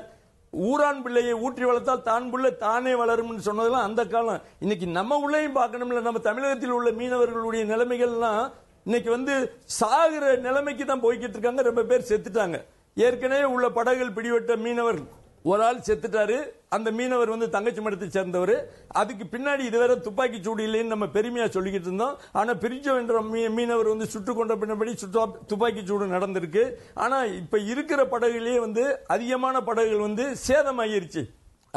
ஊரான் பிள்ளையை ஊற்றி வளர்த்தால் தான் பிள்ளை தானே வளரும் சொன்னதெல்லாம் அந்த காலம். இன்னைக்கு நம்ம உள்ளேயும் பார்க்கணும்ல. நம்ம தமிழகத்தில் உள்ள மீனவர்களுடைய நிலைமைகள்லாம் இன்னைக்கு சாகுற நிலைமைக்கு தான் போய்கிட்டு இருக்காங்க. ரொம்ப பேர் செத்துட்டாங்க. ஏற்கனவே உள்ள படகுகள் பிடிவட்ட மீனவர் ஒரு ஆள் செத்துட்டாரு. அந்த மீனவர் தங்கச்சி மடத்தை சேர்ந்தவர். அதுக்கு பின்னாடி இதுவரை துப்பாக்கி சூடு இல்லைன்னு நம்ம பெருமையா சொல்லிக்கிட்டு இருந்தோம். ஆனா பிரிச்சோ என்ற மீனவர் சுட்டு கொண்ட பின்னபடி துப்பாக்கி சூடு நடந்திருக்கு. ஆனா இப்ப இருக்கிற படகுலயே அதிகமான படகுகள் சேதமாயிருச்சு.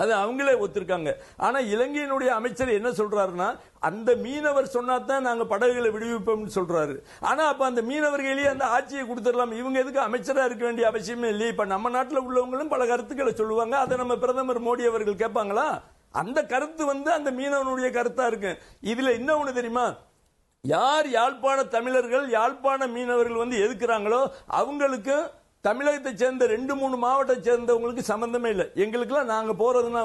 அது அவங்களே ஒத்துருக்காங்க. ஆனா இலங்கையினுடைய அமைச்சர் என்ன சொல்றாருன்னா, அந்த மீனவர் சொன்னாதான் நாங்க படகுகளை விடுவிப்போம் சொல்றாரு. ஆனா அப்ப அந்த மீனவர்களே அந்த ஆட்சியை கொடுத்துடலாம். இவங்க எதுக்கு அமைச்சரா இருக்க வேண்டிய அவசியமே இல்லை. இப்ப நம்ம நாட்டில் உள்ளவங்களும் பல கருத்துக்களை சொல்லுவாங்க. அதை நம்ம பிரதமர் மோடி அவர்கள் கேட்பாங்களா? அந்த கருத்து அந்த மீனவனுடைய கருத்தா இருக்கு. இதுல என்ன ஒண்ணு தெரியுமா? யார் யாழ்ப்பாண தமிழர்கள், யாழ்ப்பாண மீனவர்கள் எதுக்குறாங்களோ அவங்களுக்கு தமிழகத்தை சேர்ந்த 2-3 மாவட்டத்தை சேர்ந்தவங்களுக்கு சம்பந்தமே இல்லை. எங்களுக்குலாம் நாங்க போறதுன்னா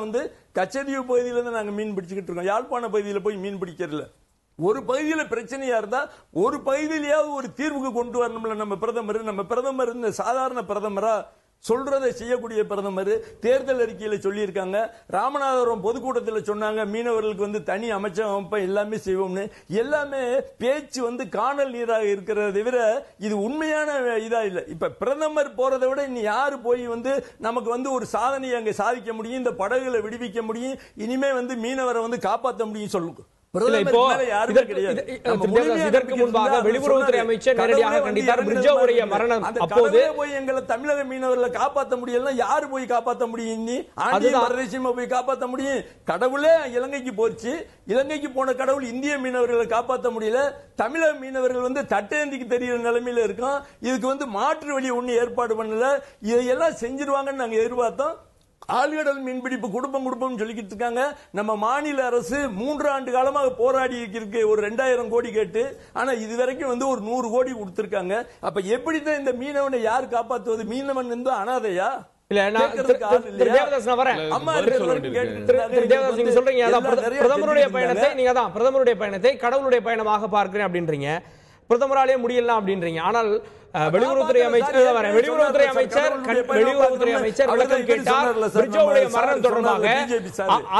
கச்சதீவு பகுதியில இருந்து நாங்க மீன் பிடிச்சுக்கிட்டு இருக்கோம். யாழ்ப்பாண பகுதியில் போய் மீன் பிடிக்கிறதுல ஒரு பகுதியில் பிரச்சனையா இருந்தா ஒரு பகுதியிலேயாவது ஒரு தீர்வுக்கு கொண்டு வரணும்ல நம்ம பிரதமர். நம்ம பிரதமர் இந்த சாதாரண பிரதமரா? சொல்றதை செய்யக்கூடிய பிரதமர். தேர்தல் அறிக்கையில சொல்லி இருக்காங்க. ராமநாதபுரம் பொதுக்கூட்டத்தில் சொன்னாங்க, மீனவர்களுக்கு தனி அமைச்சகம் எல்லாமே செய்வோம்னு. எல்லாமே பேச்சு காணல் நீராக இருக்கிறத தவிர இது உண்மையான இதா இல்ல. இப்ப பிரதமர் போறதை விட இனி யாரு போய் நமக்கு ஒரு சாதனையை அங்க சாதிக்க முடியும், இந்த படகுகளை விடுவிக்க முடியும், இனிமே மீனவரை காப்பாற்ற முடியும் சொல்லுங்க. இதற்கு முன்பாக வெளியுறவுத்துறை அமைச்சர் நேரடியாக கண்டித்தார் பிரிட்ஜோவுடைய மரணம். அப்போது போய் எங்களை தமிழக மீனவர்களை காப்பாற்ற முடியல, யாரு போய் காப்பாற்ற முடியும்? போய் காப்பாற்ற முடியும்? கடவுளே இலங்கைக்கு போச்சு. இலங்கைக்கு போன கடவுள் இந்திய மீனவர்களை காப்பாற்ற முடியல. தமிழக மீனவர்கள் தட்டேந்திக்கு தெரிகிற நிலைமையில இருக்கும். இதுக்கு மாற்று வழி ஒண்ணு ஏற்பாடு பண்ணல. இதையெல்லாம் செஞ்சிருவாங்கன்னு நாங்க எதிர்பார்த்தோம். ஆழ்கடல் மீன்பிடிப்பு குடும்பம் சொல்லிக்கிட்டு இருக்காங்க. நம்ம மாநில அரசு 3 ஆண்டு காலமாக போராடி இருக்கு ஒரு 2000 கோடி கேட்டு. ஆனா இதுவரைக்கும் ஒரு 100 கோடி கொடுத்திருக்காங்க. அப்ப எப்படிதான் இந்த மீனவனை யார் காப்பாற்றுவது? மீனவன் அனாதையா? பிரதமருடைய பயணத்தை கடவுளுடைய பயணமாக பார்க்கிறேன் அப்படின்றீங்க. பிரதமராலே முடியலாம் அப்படின்றீங்க. ஆனால் வெளியுறவுத்துறை அமைச்சர் விளக்கம் கேட்டார் பிரிட்ஜோவுடைய மரணம் தொடர்பாக.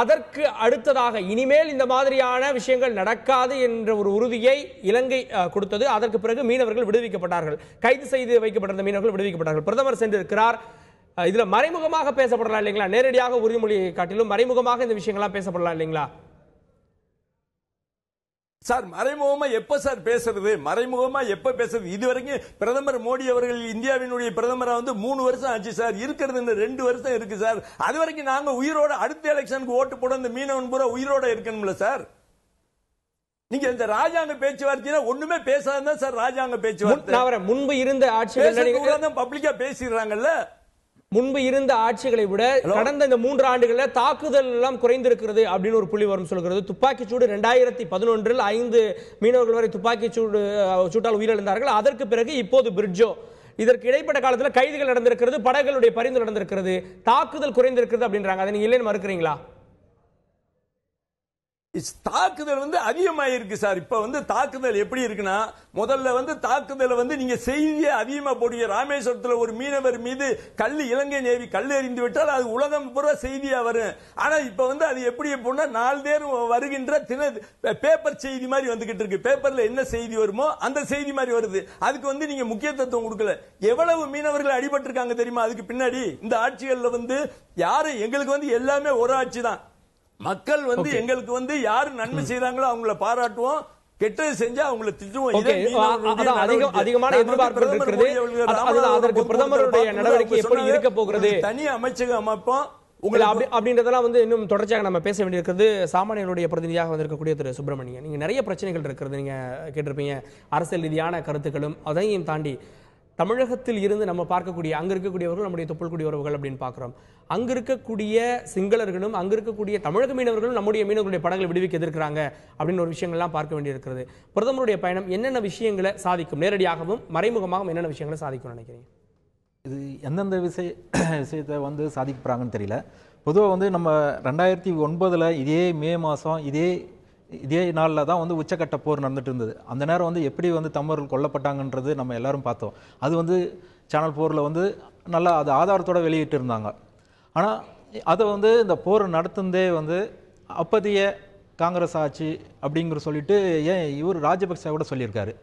அதற்கு அடுத்ததாக இனிமேல் இந்த மாதிரியான விஷயங்கள் நடக்காது என்ற ஒரு உறுதியை இலங்கை கொடுத்தது. அதற்கு பிறகு மீனவர்கள் விடுவிக்கப்பட்டார்கள். கைது செய்து வைக்கப்பட்டிருந்த மீனவர்கள் விடுவிக்கப்பட்டார்கள். பிரதமர் சென்றிருக்கிறார். இதுல மறைமுகமாக பேசப்படலாம் இல்லைங்களா? நேரடியாக உறுதிமொழியை காட்டிலும் மறைமுகமாக இந்த விஷயங்கள்லாம் பேசப்படலாம் இல்லைங்களா? சார் மறைமுகமா எப்ப சார் பேசுறது, மறைமுகமா எப்ப பேசுறது? இதுவரைக்கும் பிரதமர் மோடி அவர்கள் இந்தியாவினுடைய பிரதமரா வந்து 3 வருஷம் ஆச்சு சார், இருக்கிறது இன்னும் 2 வருஷம் இருக்கு சார். அது வரைக்கும் நாங்க உயிரோட அடுத்த எலெக்ஷனுக்கு ஓட்டு போட இந்த மீனவன் பூரா உயிரோட இருக்கணும்ல சார். நீங்க இந்த ராஜாங்க பேச்சுவார்த்தை ஒண்ணுமே பேசாதான் சார் ராஜாங்க பேச்சுவார்த்தை. முன்பு இருந்த ஆட்சிகள் பப்ளிக்கா பேசிடுறாங்கல்ல. முன்பு இருந்த ஆட்சிகளை விட கடந்த இந்த 3 ஆண்டுகளில் தாக்குதல் எல்லாம் குறைந்திருக்கிறது அப்படின்னு ஒரு புள்ளி வரும் சொல்கிறது. துப்பாக்கிச்சூடு 2011 5 மீனவர்கள் வரை துப்பாக்கி சூட்டால் உயிரிழந்தார்கள். அதற்கு பிறகு இப்போது பிரிட்ஜோ, இதற்கு இடைப்பட்ட காலத்தில் கைதுகள் நடந்திருக்கிறது, படகுகளுடைய பரிந்து நடந்திருக்கிறது, தாக்குதல் குறைந்திருக்கிறது அப்படின்றாங்க. அதை நீங்க இல்லைன்னு மறுக்கிறீங்களா? தாக்குதல் வந்து அதிகமாயிருக்கு சார். இப்ப வந்து தாக்குதல் எப்படி இருக்குன்னா, முதல்ல வந்து தாக்குதல் வந்து நீங்க செய்தியை அதிகமா போடுங்க. ராமேஸ்வரத்தில் ஒரு மீனவர் மீது இலங்கை நேவி கல் எறிந்து விட்டால் அது உலகம் பூரா செய்தியா வரும். ஆனா இப்ப வந்து அது எப்படி போனா நாள்தேறும் வருகின்ற பேப்பர் செய்தி மாதிரி வந்துகிட்டு இருக்கு. பேப்பர்ல என்ன செய்தி வருமோ அந்த செய்தி மாதிரி வருது. அதுக்கு வந்து நீங்க முக்கியத்துவம் கொடுக்கல. எவ்வளவு மீனவர்கள் அடிபட்டு இருக்காங்க தெரியுமா? அதுக்கு பின்னாடி இந்த ஆட்சிகள்ல வந்து யாரு, எங்களுக்கு வந்து எல்லாமே ஒரு ஆட்சி தான். மக்கள் வந்து எங்களுக்கு வந்து யாரு நன்மை செய்றாங்களோ அவங்கள பாராட்டுவோம், கெட்டது செஞ்சா அவங்கள திட்டுவோம். அதிகமான எதிர்பார்ப்பு இருக்கிறது. அதற்கு பிரதமருடைய நடவடிக்கை எப்படி இருக்க போகிறது, தனி அமைச்சகம் அமைப்போம் அப்படின்றதெல்லாம் வந்து இன்னும் தொடர்ச்சியாக நம்ம பேச வேண்டியிருக்கிறது. சாமானியருடைய பிரதிநிதியாக வந்திருக்கக்கூடிய திரு சுப்பிரமணியன், நீங்க நிறைய பிரச்சனைகள் இருக்கிறது நீங்க கேட்டிருப்பீங்க. அரசியல் ரீதியான கருத்துக்களும் அதையும் தாண்டி தமிழகத்தில் இருந்து நம்ம பார்க்கக்கூடிய அங்க இருக்கக்கூடியவர்கள் நம்முடைய தொப்புள்குடி உறவுகள் அப்படின்னு பார்க்கிறோம். அங்க இருக்கக்கூடிய சிங்களர்களும் அங்க இருக்கக்கூடிய தமிழக மீனவர்களும் நம்முடைய மீனவர்களுடைய படங்களை விடுவிக்க எதிர்க்கிறாங்க அப்படின்னு ஒரு விஷயங்கள்லாம் பார்க்க வேண்டியிருக்கிறது. பிரதமருடைய பயணம் என்னென்ன விஷயங்களை சாதிக்கும், நேரடியாகவும் மறைமுகமாகவும் என்னென்ன விஷயங்களை சாதிக்கும் நினைக்கிறீங்க? இது எந்தெந்த விஷயத்தை வந்து சாதிக்க போறாங்கன்னு தெரியல. பொதுவாக வந்து நம்ம 2009 இதே மே மாதம் இதே நாளில் தான் வந்து உச்சக்கட்ட போர் நடந்துட்டு இருந்தது. அந்த நேரம் வந்து எப்படி வந்து தமிழர்கள் கொல்லப்பட்டாங்கன்றது நம்ம எல்லாரும் பார்த்தோம். அது வந்து சேனல் 4ல் வந்து நல்லா அது ஆதாரத்தோடு வெளியிட்டு இருந்தாங்க. ஆனால் அதை வந்து இந்த போர் நடத்துனதே வந்து அப்போதைய காங்கிரஸ் ஆட்சி அப்படிங்கிற சொல்லிட்டு ஏன் இவர் ராஜபக்சே கூட சொல்லியிருக்காரு.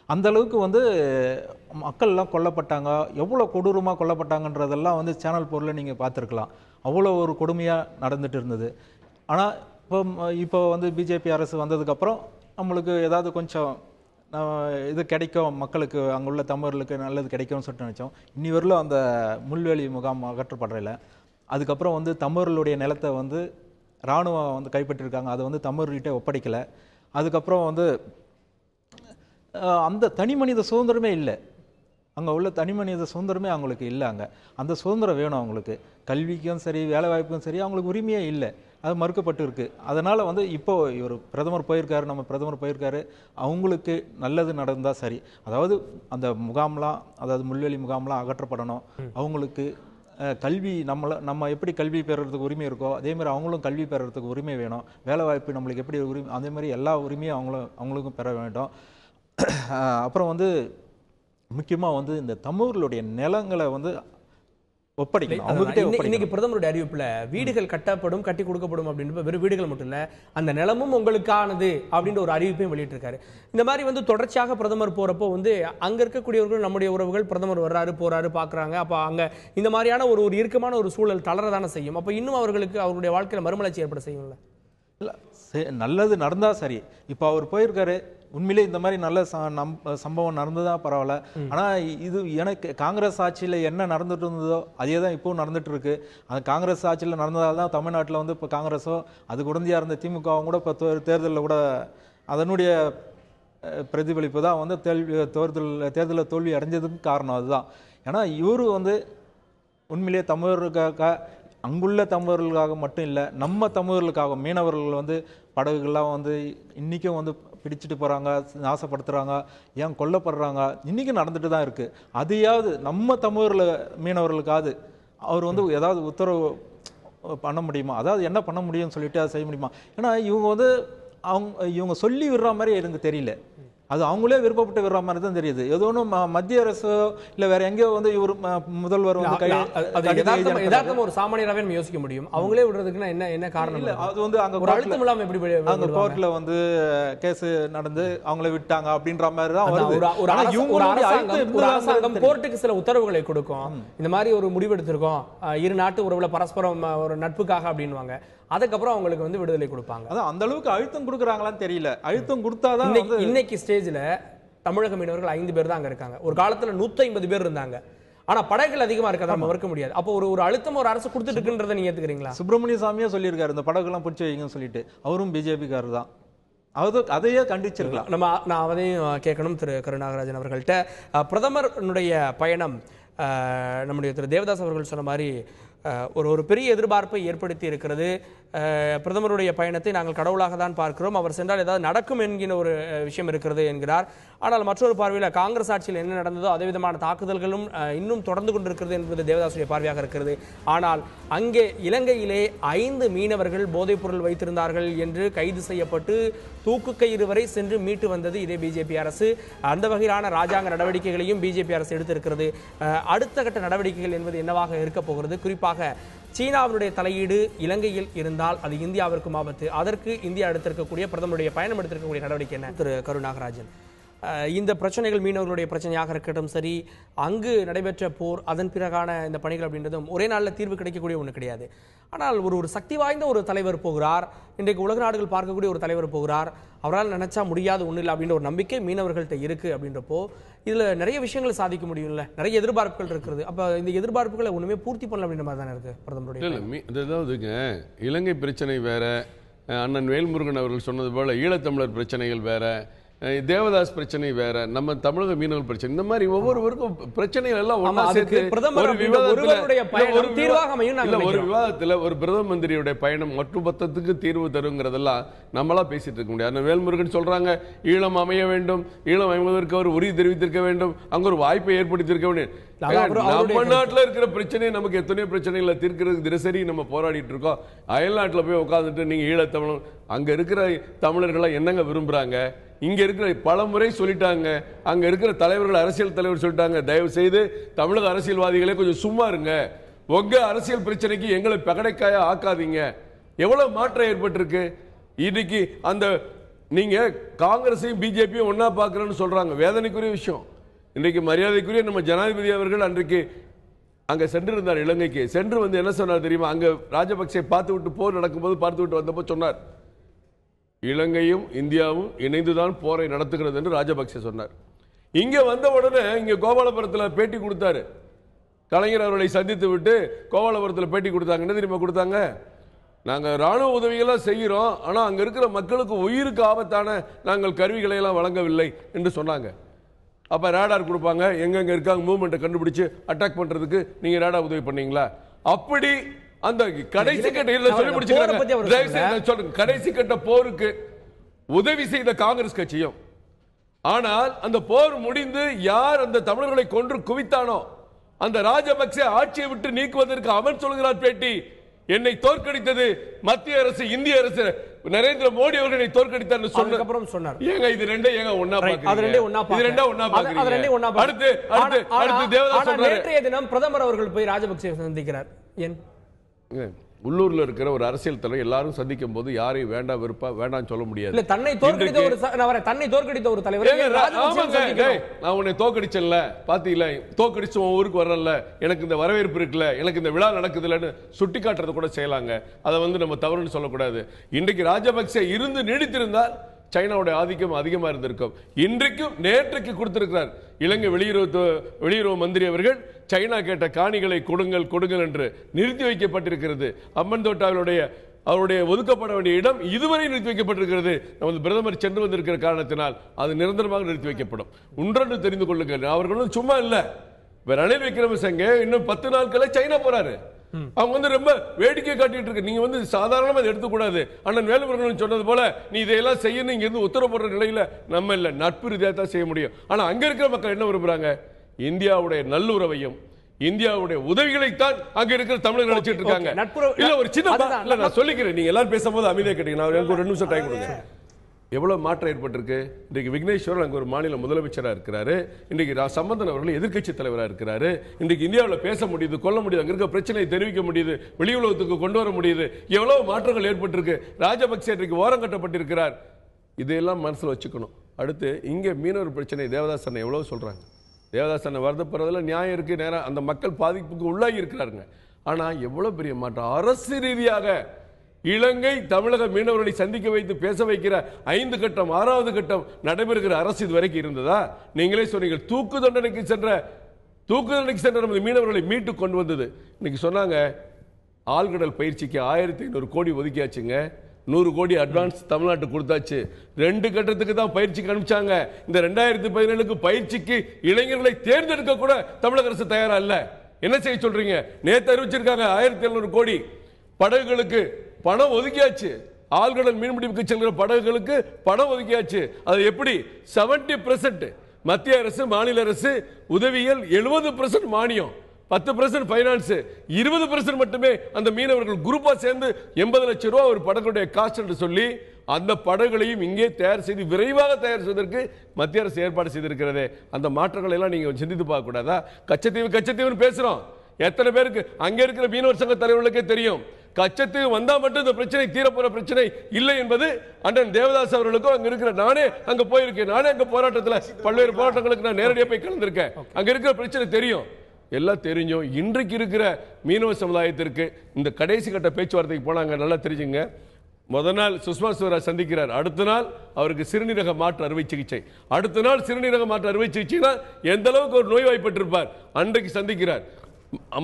அந்த அளவுக்கு வந்து மக்கள்லாம் கொல்லப்பட்டாங்க, எவ்வளோ கொடூரமாக கொல்லப்பட்டாங்கன்றதெல்லாம் வந்து சேனல் 4ல் நீங்கள் பார்த்துருக்கலாம். அவ்வளோ ஒரு கொடுமையாக நடந்துட்டு இருந்தது. ஆனால் இப்போ வந்து பிஜேபி அரசு வந்ததுக்கப்புறம் நம்மளுக்கு ஏதாவது கொஞ்சம் இது கிடைக்கும், மக்களுக்கு அங்கே உள்ள தமிழர்களுக்கு நல்லது கிடைக்கும்னு சொல்லிட்டு நினச்சோம். இன்னி வரலும் அந்த முள்வேலி முகாம் அகற்றப்படுறதில்ல. அதுக்கப்புறம் வந்து தமிழர்களுடைய நிலத்தை வந்து இராணுவம் வந்து கைப்பற்றிருக்காங்க, அதை வந்து தமிழர்கிட்ட ஒப்படைக்கலை. அதுக்கப்புறம் வந்து அந்த தனி மனித சுதந்திரமே இல்லை, அங்கே உள்ள தனி மனித சுதந்திரமே அவங்களுக்கு இல்லை. அங்கே அந்த சுதந்திரம் வேணும் அவங்களுக்கு, கல்விக்கும் சரி வேலைவாய்ப்புக்கும் சரி அவங்களுக்கு உரிமையே இல்லை, அது மறுக்கப்பட்டு இருக்கு. அதனால் வந்து இப்போ இவர் பிரதமர் போயிருக்காரு, நம்ம பிரதமர் போயிருக்காரு, அவங்களுக்கு நல்லது நடந்தால் சரி. அதாவது அந்த முகாம்லாம், அதாவது முள்வெளி முகாம்லாம் அகற்றப்படணும். அவங்களுக்கு கல்வி நம்ம எப்படி கல்வி பெறுறதுக்கு உரிமை இருக்கோ அதே மாதிரி அவங்களும் கல்வி பெறுறதுக்கு உரிமை வேணும். வேலைவாய்ப்பு நம்மளுக்கு எப்படி உரிமை, அதே மாதிரி எல்லா உரிமையும் அவங்களுக்கும் பெற வேண்டும். அப்புறம் வந்து முக்கியமாக வந்து இந்த தமிழர்களுடைய நிலங்களை வந்து இன்னைக்கு பிரதமருடைய அறிவிப்புல வீடுகள் கட்டப்படும், கட்டி கொடுக்கப்படும் அப்படின்னு வெறும் வீடுகள் மட்டும் இல்ல, அந்த நிலமும் உங்களுக்கானது அப்படின்ற ஒரு அறிவிப்பையும் வெளியிட்டிருக்காரு. இந்த மாதிரி வந்து தொடர்ச்சியாக பிரதமர் போறப்போ வந்து அங்க இருக்கக்கூடியவர்கள் நம்முடைய உறவுகள் பிரதமர் வர்றாரு போறாரு பாக்குறாங்க. அப்ப அங்க இந்த மாதிரியான ஒரு இறுக்கமான ஒரு சூழல் தளரதானே செய்யும். அப்ப இன்னும் அவர்களுக்கு அவருடைய வாழ்க்கையில மறுமலர்ச்சி ஏற்பட செய்யும்ல. நல்லது நடந்தா சரி. இப்போ அவர் போயிருக்காரு, உண்மையிலே இந்த மாதிரி நல்ல சம்பவம் நடந்ததா பரவாயில்ல. ஆனால் இது எனக்கு காங்கிரஸ் ஆட்சியில் என்ன நடந்துட்டு இருந்ததோ அதே தான் இப்போவும் நடந்துட்டு இருக்கு. அந்த காங்கிரஸ் ஆட்சியில் நடந்ததால் தான் தமிழ்நாட்டில் வந்து இப்போ காங்கிரஸோ அதுக்கு உடந்தையாக இருந்த திமுகவும் கூட இப்போ தேர்தலில் கூட அதனுடைய பிரதிபலிப்பு தான் வந்து தேர்தலில் தோல்வி அடைஞ்சதுக்கு காரணம் அதுதான். ஏன்னா இவரு வந்து உண்மையிலேயே தமிழர்களுக்காக, அங்குள்ள தமிழர்களுக்காக மட்டும் இல்லை, நம்ம தமிழர்களுக்காக மீனவர்கள் வந்து படகுகள்லாம் வந்து இன்றைக்கும் வந்து பிடிச்சிட்டு போகிறாங்க, நாசப்படுத்துகிறாங்க, ஏன் கொல்லப்படுறாங்க, இன்றைக்கும் நடந்துட்டு தான் இருக்குது. அதையாவது நம்ம தமிழர்கள் மீனவர்களுக்காவது அவர் வந்து ஏதாவது உத்தரவு பண்ண முடியுமா, அதாவது என்ன பண்ண முடியும்னு சொல்லிட்டு அதை செய்ய முடியுமா? ஏன்னா இவங்க வந்து இவங்க சொல்லி விடுற மாதிரி எனக்கு தெரியல, அது அவங்களே விருப்பப்பட்டு விடுற மாதிரி தான் தெரியுது. ஏதோ ஒன்றும் மத்திய அரசு இல்லை வேற எங்கேயோ வந்து இவர் முதல்வர் வந்து ஒரு சாமானியராகவே யோசிக்க முடியும். அவங்களே விடுறதுக்குன்னா என்ன காரணம் இல்லை. அது வந்து அங்க கோர்ட்ல வந்து கேஸ் நடந்து அவங்கள விட்டாங்க அப்படின்ற மாதிரி தான் வருது. ஒரு அரசாங்கம் கோர்ட்டுக்கு சில உத்தரவுகளை கொடுக்கும், இந்த மாதிரி ஒரு முடிவெடுத்திருக்கோம், இரு நாட்டு உறவுல பரஸ்பரம் ஒரு நட்புக்காக அப்படின்வாங்க. அதுக்கப்புறம் அவங்களுக்கு வந்து விடுதலை கொடுப்பாங்க. அதான் அந்த அளவுக்கு அழுத்தம் கொடுக்குறாங்களான்னு தெரியல. அழுத்தம் கொடுத்தாதான் இன்னைக்கு ஸ்டேஜ்ல தமிழக மீனவர்கள் 5 பேர் தான் அங்க இருக்காங்க. ஒரு காலத்துல 150 பேர் இருந்தாங்க. ஆனா படகுகள் அதிகமா இருக்கா நம்ம மறுக்க முடியாது. அப்போ ஒரு அழுத்தம் ஒரு அரசு கொடுத்துட்டு இருக்குன்றதை நீங்க ஏத்துக்கிறீங்களா? சுப்பிரமணிய சாமியே சொல்லியிருக்காரு இந்த படகுலாம் பிடிச்சி வைங்கன்னு சொல்லிட்டு. அவரும் பிஜேபிக்காரர் தான். அதையே கண்டிச்சிருக்கலாம். நான் அதையும் கேட்கணும் திரு கருநாகராஜன் அவர்கள்ட்ட. பிரதமருடைய பயணம் நம்முடைய திரு தேவதாஸ் அவர்கள் சொன்ன மாதிரி ஒரு பெரிய எதிர்பார்ப்பை ஏற்படுத்தி இருக்கிறது. பிரதமருடைய பயணத்தை நாங்கள் கடவுளாக தான் பார்க்கிறோம், அவர் சென்றால் ஏதாவது நடக்கும் என்கிற ஒரு விஷயம் இருக்கிறது என்கிறார். ஆனால் மற்றொரு பார்வையில் காங்கிரஸ் ஆட்சியில் என்ன நடந்ததோ அதே விதமான தாக்குதல்களும் இன்னும் தொடர்ந்து கொண்டிருக்கிறது என்பது தேவதாசுடைய பார்வையாக இருக்கிறது. ஆனால் அங்கே இலங்கையிலே 5 மீனவர்கள் போதைப்பொருள் வைத்திருந்தார்கள் என்று கைது செய்யப்பட்டு தூக்கு கயிறு வரை சென்று மீட்டு வந்தது இதே பிஜேபி அரசு. அந்த வகையிலான ராஜாங்க நடவடிக்கைகளையும் பிஜேபி அரசு எடுத்திருக்கிறது. அடுத்த கட்ட நடவடிக்கைகள் என்பது என்னவாக இருக்க போகிறது? குறிப்பாக சீனாவினுடைய தலையீடு இலங்கையில் இருந்தால் அது இந்தியாவிற்கும் ஆபத்து. அதற்கு இந்தியா எடுத்திருக்கக்கூடிய பிரதமருடைய பயணம் எடுத்திருக்கக்கூடிய நடவடிக்கை என்ன? திரு கருநாகராஜன், இந்த பிரச்சனைகள் மீனவர்களுடைய பிரச்சனையாக இருக்கட்டும் சரி, அங்கு நடைபெற்ற போர் அதன் பிறகான இந்த பணிகள் அப்படின்றதும் ஒரே நாளில் தீர்வு கிடைக்கக்கூடிய ஒன்று கிடையாது. ஆனால் ஒரு சக்தி வாய்ந்த ஒரு தலைவர் போகிறார், இன்றைக்கு உலக நாடுகள் பார்க்கக்கூடிய ஒரு தலைவர் போகிறார், அவரால் நினைச்சா முடியாது ஒன்றும் இல்லை அப்படின்ற ஒரு நம்பிக்கை மீனவர்கள்ட்ட இருக்கு. அப்படின்றப்போ இதுல நிறைய விஷயங்களை சாதிக்க முடியும்ல, நிறைய எதிர்பார்ப்புகள் இருக்கிறது. அப்ப இந்த எதிர்பார்ப்புகளை ஒண்ணுமே பூர்த்தி பண்ணல அப்படின்ற மாதிரி தானே இருக்கு பிரதமருடைய. அதாவதுங்க, இலங்கை பிரச்சனை வேற, அண்ணன் வேல்முருகன் அவர்கள் சொன்னது போல ஈழத்தமிழர் பிரச்சனைகள் வேற, தேவதாஸ் பிரச்சனை வேற, நம்ம தமிழக மீனவர் பிரச்சனை, இந்த மாதிரி ஒவ்வொருவருக்கும் பிரச்சனைகள் எல்லாம் ஒண்ணா சேர்த்து ஒரு விவாதத்துல ஒரு பிரதம மந்திரியுடைய பயணம் ஒட்டுமொத்தத்துக்கு தீர்வு தருங்கிறதெல்லாம் நம்மளா பேசிட்டு இருக்க முடியாது. வேல்முருகன் சொல்றாங்க ஈழம் அமைய வேண்டும், ஈழம் அமைவதற்கு அவர் உறுதி தெரிவித்திருக்க வேண்டும், அங்க ஒரு வாய்ப்பை ஏற்படுத்தியிருக்க வேண்டும். நம்ம நாட்டுல இருக்கிற பிரச்சனை நமக்கு எத்தனையோ பிரச்சனைகளை தீர்க்கிறதுக்கு தினசரி நம்ம போராடிட்டு இருக்கோம். அயல்நாட்டுல போய் உட்கார்ந்துட்டு நீங்க ஈழத்தமிழ், அங்க இருக்கிற தமிழர்களை என்னங்க விரும்புறாங்க? இங்க இருக்கிற பல முறை சொல்லிட்டாங்க, அங்க இருக்கிற தலைவர்கள், அரசியல் தலைவர் சொல்லிட்டாங்க, தயவு செய்து தமிழக அரசியல்வாதிகளே கொஞ்சம் சும்மா இருங்க, உங்க அரசியல் பிரச்சனைக்கு எங்களை பகடைக்காயா ஆக்காதீங்க. எவ்வளவு மாற்றம் ஏற்பட்டிருக்கு இன்னைக்கு. அந்த நீங்க காங்கிரஸையும் பிஜேபியும் ஒன்னா பாக்குறேன்னு சொல்றாங்க, வேதனைக்குரிய விஷயம். இன்றைக்கு மரியாதைக்குரிய நம்ம ஜனாதிபதி அவர்கள் அன்றைக்கு அங்க சென்றிருந்தார், இலங்கைக்கு சென்று வந்து என்ன சொன்னார் தெரியுமா? அங்க ராஜபக்சே பார்த்து விட்டு போர் நடக்கும்போது பார்த்து விட்டு வந்தப்போ சொன்னார், இலங்கையும் இந்தியாவும் இணைந்துதான் போரை நடத்துகிறது என்று ராஜபக்சே சொன்னார். இங்க வந்த உடனே இங்க கோபாலபுரத்தில் பேட்டி கொடுத்தாரு, கலைஞர் அவர்களை சந்தித்து விட்டு கோபாலபுரத்தில் பேட்டி கொடுத்தாங்க. என்ன தெரியுமா கொடுத்தாங்க? நாங்க ராணுவ உதவிகளாம் செய்கிறோம், ஆனா அங்க இருக்கிற மக்களுக்கு உயிருக்கு ஆபத்தான நாங்கள் கருவிகளை எல்லாம் வழங்கவில்லை என்று சொன்னாங்க. அப்ப ரேடார் கொடுப்பாங்க, எங்கெங்க இருக்காங்க மூவ்மெண்ட்டை கண்டுபிடிச்சு அட்டாக் பண்றதுக்கு நீங்க ரேடார் உதவி பண்ணீங்களா? அப்படி அந்த கடைசி கடைசி கட்ட போருக்கு உதவி செய்த காங்கிரஸ் கட்சியும், ஆனால் அந்த போர் முடிந்து யார் அந்த தமிழர்களை கொன்று குவித்தானோ அந்த ராஜபக்சே ஆட்சியை விட்டு நீக்குவதற்கு அவன் சொல்கிறார் பேட்டி, என்னை தோற்கடித்தது மத்திய அரசு, இந்திய அரசு, நரேந்திர மோடி அவர்களை தோற்கடித்தார் சொன்னார். ஏங்க இது ரெண்டே ஏங்க ஒண்ணா பாக்குறீங்க? அடுத்து தேவதாஸ் சொல்றாரு, நேற்றைய தினம் பிரதமர் அவர்கள் போய் ராஜபக்சே சந்திக்கிறார். ஏன் உள்ளூர்ல இருக்கிற ஒரு அரசியல் தலைவர் எல்லாரும் சந்திக்கும் போது யாரையும் வேண்டாம் வெறுப்பா வேண்டாம் சொல்ல முடியாது. தன்னை தோற்கடித்த ஒரு தலைவர், நான் உன்னை தோற்கடிச்சல பாத்தீங்களா, தோற்கடிச்சு உன் ஊருக்கு வரல, எனக்கு இந்த வரவேற்பு இருக்குல்ல, எனக்கு இந்த விழா நடக்குதுன்னு சுட்டி காட்டுறது கூட செய்யலாங்க. அதை வந்து நம்ம தவறுன்னு சொல்லக்கூடாது. இன்றைக்கு ராஜபக்சே இருந்து நீடித்திருந்தால் சைனாவுடைய ஆதிக்கம் அதிகமா இருந்திருக்கும். இன்றைக்கும் நேற்றைக்கு கொடுத்திருக்கிறார் இலங்கை வெளியுறவு மந்திரி அவர்கள், சைனா கேட்ட காணிகளை கொடுங்கள் கொடுங்கள் என்று நிறுத்தி வைக்கப்பட்டிருக்கிறது. அம்மன் தோட்டாவிலுடைய அவருடைய ஒதுக்கப்பட வேண்டிய இடம் இதுவரை நிறுத்தி வைக்கப்பட்டிருக்கிறது. நமது பிரதமர் சென்று வந்திருக்கிற காரணத்தினால் அது நிரந்தரமாக நிறுத்தி வைக்கப்படும். ஒன்றென்று தெரிந்து கொள்ளுங்கள், அவர்களும் சும்மா இல்ல. ரணில் விக்ரமசிங்கே இன்னும் 10 நாட்களே சைனா போறாரு. அவங்க வந்து ரொம்ப வேடிக்கை காட்டிட்டு இருக்கு. நீங்க வந்து சாதாரணமா இதை எடுத்துக்கூடாது. அண்ணன் வேலுமுருகன் சொன்னது போல நீ இதையெல்லாம் செய்யணும் இங்க இருந்து உத்தரவு போடுற நிலையில நம்ம இல்ல, நட்பு ரீதியா தான் செய்ய முடியும். ஆனா அங்க இருக்கிற மக்கள் என்ன விரும்புறாங்க? இந்தியாவுடைய நல்லுறவையும் இந்தியாவுடைய உதவிகளைத்தான் அங்க இருக்கிற தமிழர்கள் நினைச்சிட்டு இருக்காங்க. இல்ல ஒரு சின்ன நான் சொல்லிக்கிறேன், நீங்க எல்லாரும் பேசும்போது அமைதியா கேட்டீங்க, நான் எனக்கு ஒரு 2 நிமிஷம் டைம் கொடுங்க. எவ்வளவு மாற்றம் ஏற்பட்டிருக்கு. இன்றைக்கு விக்னேஸ்வரன் அங்க ஒரு மாநில முதலமைச்சராக இருக்கிறாரு, இன்றைக்கு சம்பந்தன் அவர்கள் எதிர்க்கட்சி தலைவராக இருக்கிறாரு. இன்றைக்கு இந்தியாவில் பேச முடியுது, கொல்ல முடியுது, அங்க இருக்க பிரச்சனையை தெரிவிக்க முடியுது, வெளி உலகத்துக்கு கொண்டு வர முடியுது. எவ்வளவு மாற்றங்கள் ஏற்பட்டிருக்கு. ராஜபக்சே இன்றைக்கு ஓரம் கட்டப்பட்டிருக்கிறார். இதையெல்லாம் மனசுல வச்சுக்கணும். அடுத்து இங்க மீனவர் பிரச்சனை தேவதாஸ் எவ்வளவு சொல்றாங்க. தேவதாஸ் வருத்தப்படுறதுல நியாயம் இருக்கு, நேரம் அந்த மக்கள் பாதிப்புக்கு உள்ளாகி இருக்கிறாருங்க. ஆனா எவ்வளவு பெரிய மாற்றம் அரசு ரீதியாக இலங்கை தமிழக மீனவர்களை சந்திக்க வைத்து பேச வைக்கிற 5 கட்டம் 6வது கட்டம் நடைபெறுகிற அரசு இதுவரைக்கும் இருந்ததா? நீங்களே சொன்னீங்க தூக்கு தண்டனைக்கு சென்ற நமது மீனவர்களை மீட்டு கொண்டு வந்தது. இன்னைக்கு சொன்னாங்க ஆழ்கடல் பயிற்சிக்கு 1500 கோடி ஒதுக்கியாச்சுங்க. 100 கோடி அட்வான்ஸ் தமிழ்நாட்டுக்கு கொடுத்தாச்சு. 2 கட்டத்துக்கு தான் பயிற்சிக்கு அனுப்பிச்சாங்க. இந்த 2017க்கு பயிற்சிக்கு இளைஞர்களை தேர்ந்தெடுக்க கூட தமிழக அரசு தயாரா இல்ல. என்ன செய்ய சொல்றீங்க? நேத்து அறிவிச்சிருக்காங்க 1700 கோடி படகுகளுக்கு பணம் ஒதுக்கியாச்சு. ஆழ்கடல் மீன்பிடிப்புக்கு செல்கிற படகுகளுக்கு பணம் ஒதுக்கியாச்சு. அது எப்படி? 70% மத்திய அரசு மாநில அரசு உதவிகள், 70% மானியம், 10% பைனான்ஸ், 20% மட்டுமே அந்த மீனவர்கள் குரூப்பா சேர்ந்து 80 லட்சம் ரூபாய் ஒரு படகுடைய காஸ்ட் என்று சொல்லி அந்த படகுகளையும் இங்கே தயார் செய்து விரைவாக தயார் செய்வதற்கு மத்திய அரசு ஏற்பாடு செய்திருக்கிறது. அந்த மாற்றங்களை எல்லாம் நீங்க சிந்தித்து பார்க்க கூடாதா? கச்சத்தீவு பேசுறோம். எத்தனை பேருக்கு அங்க இருக்கிற மீனவர் சங்க தலைவர்களுக்கே தெரியும். கச்சத்தீவு வந்தா மட்டும் இந்த பிரச்சனை தீரப்போற பிரச்சனை இல்லை என்பது அண்ணன் தேவதாஸ் அவர்களுக்கும் அங்க இருக்கிற நானே அங்க போயிருக்கேன். நானே அங்க போராட்டத்தில் பல்வேறு போராட்டங்களுக்கு நான் நேரடியாக போய் கலந்திருக்கேன். அங்க இருக்கிற பிரச்சனை தெரியும், எல்லாம் தெரியும். இன்றைக்கு இருக்கிற மீனவ சமுதாயத்திற்கு இந்த கடைசி கட்ட பேச்சுவார்த்தைக்கு போனாங்க. நல்லா தெரிஞ்சுங்க. முதல் நாள் சுஷ்மா ஸ்வராஜ் சந்திக்கிறார். அடுத்த நாள் அவருக்கு சிறுநீரக மாற்று அறுவை சிகிச்சை. அடுத்த நாள் சிறுநீரக மாற்று அறுவை சிகிச்சைனா எந்த அளவுக்கு ஒரு நோய்வாய்ப்பட்டிருப்பார். அன்றைக்கு சந்திக்கிறார்.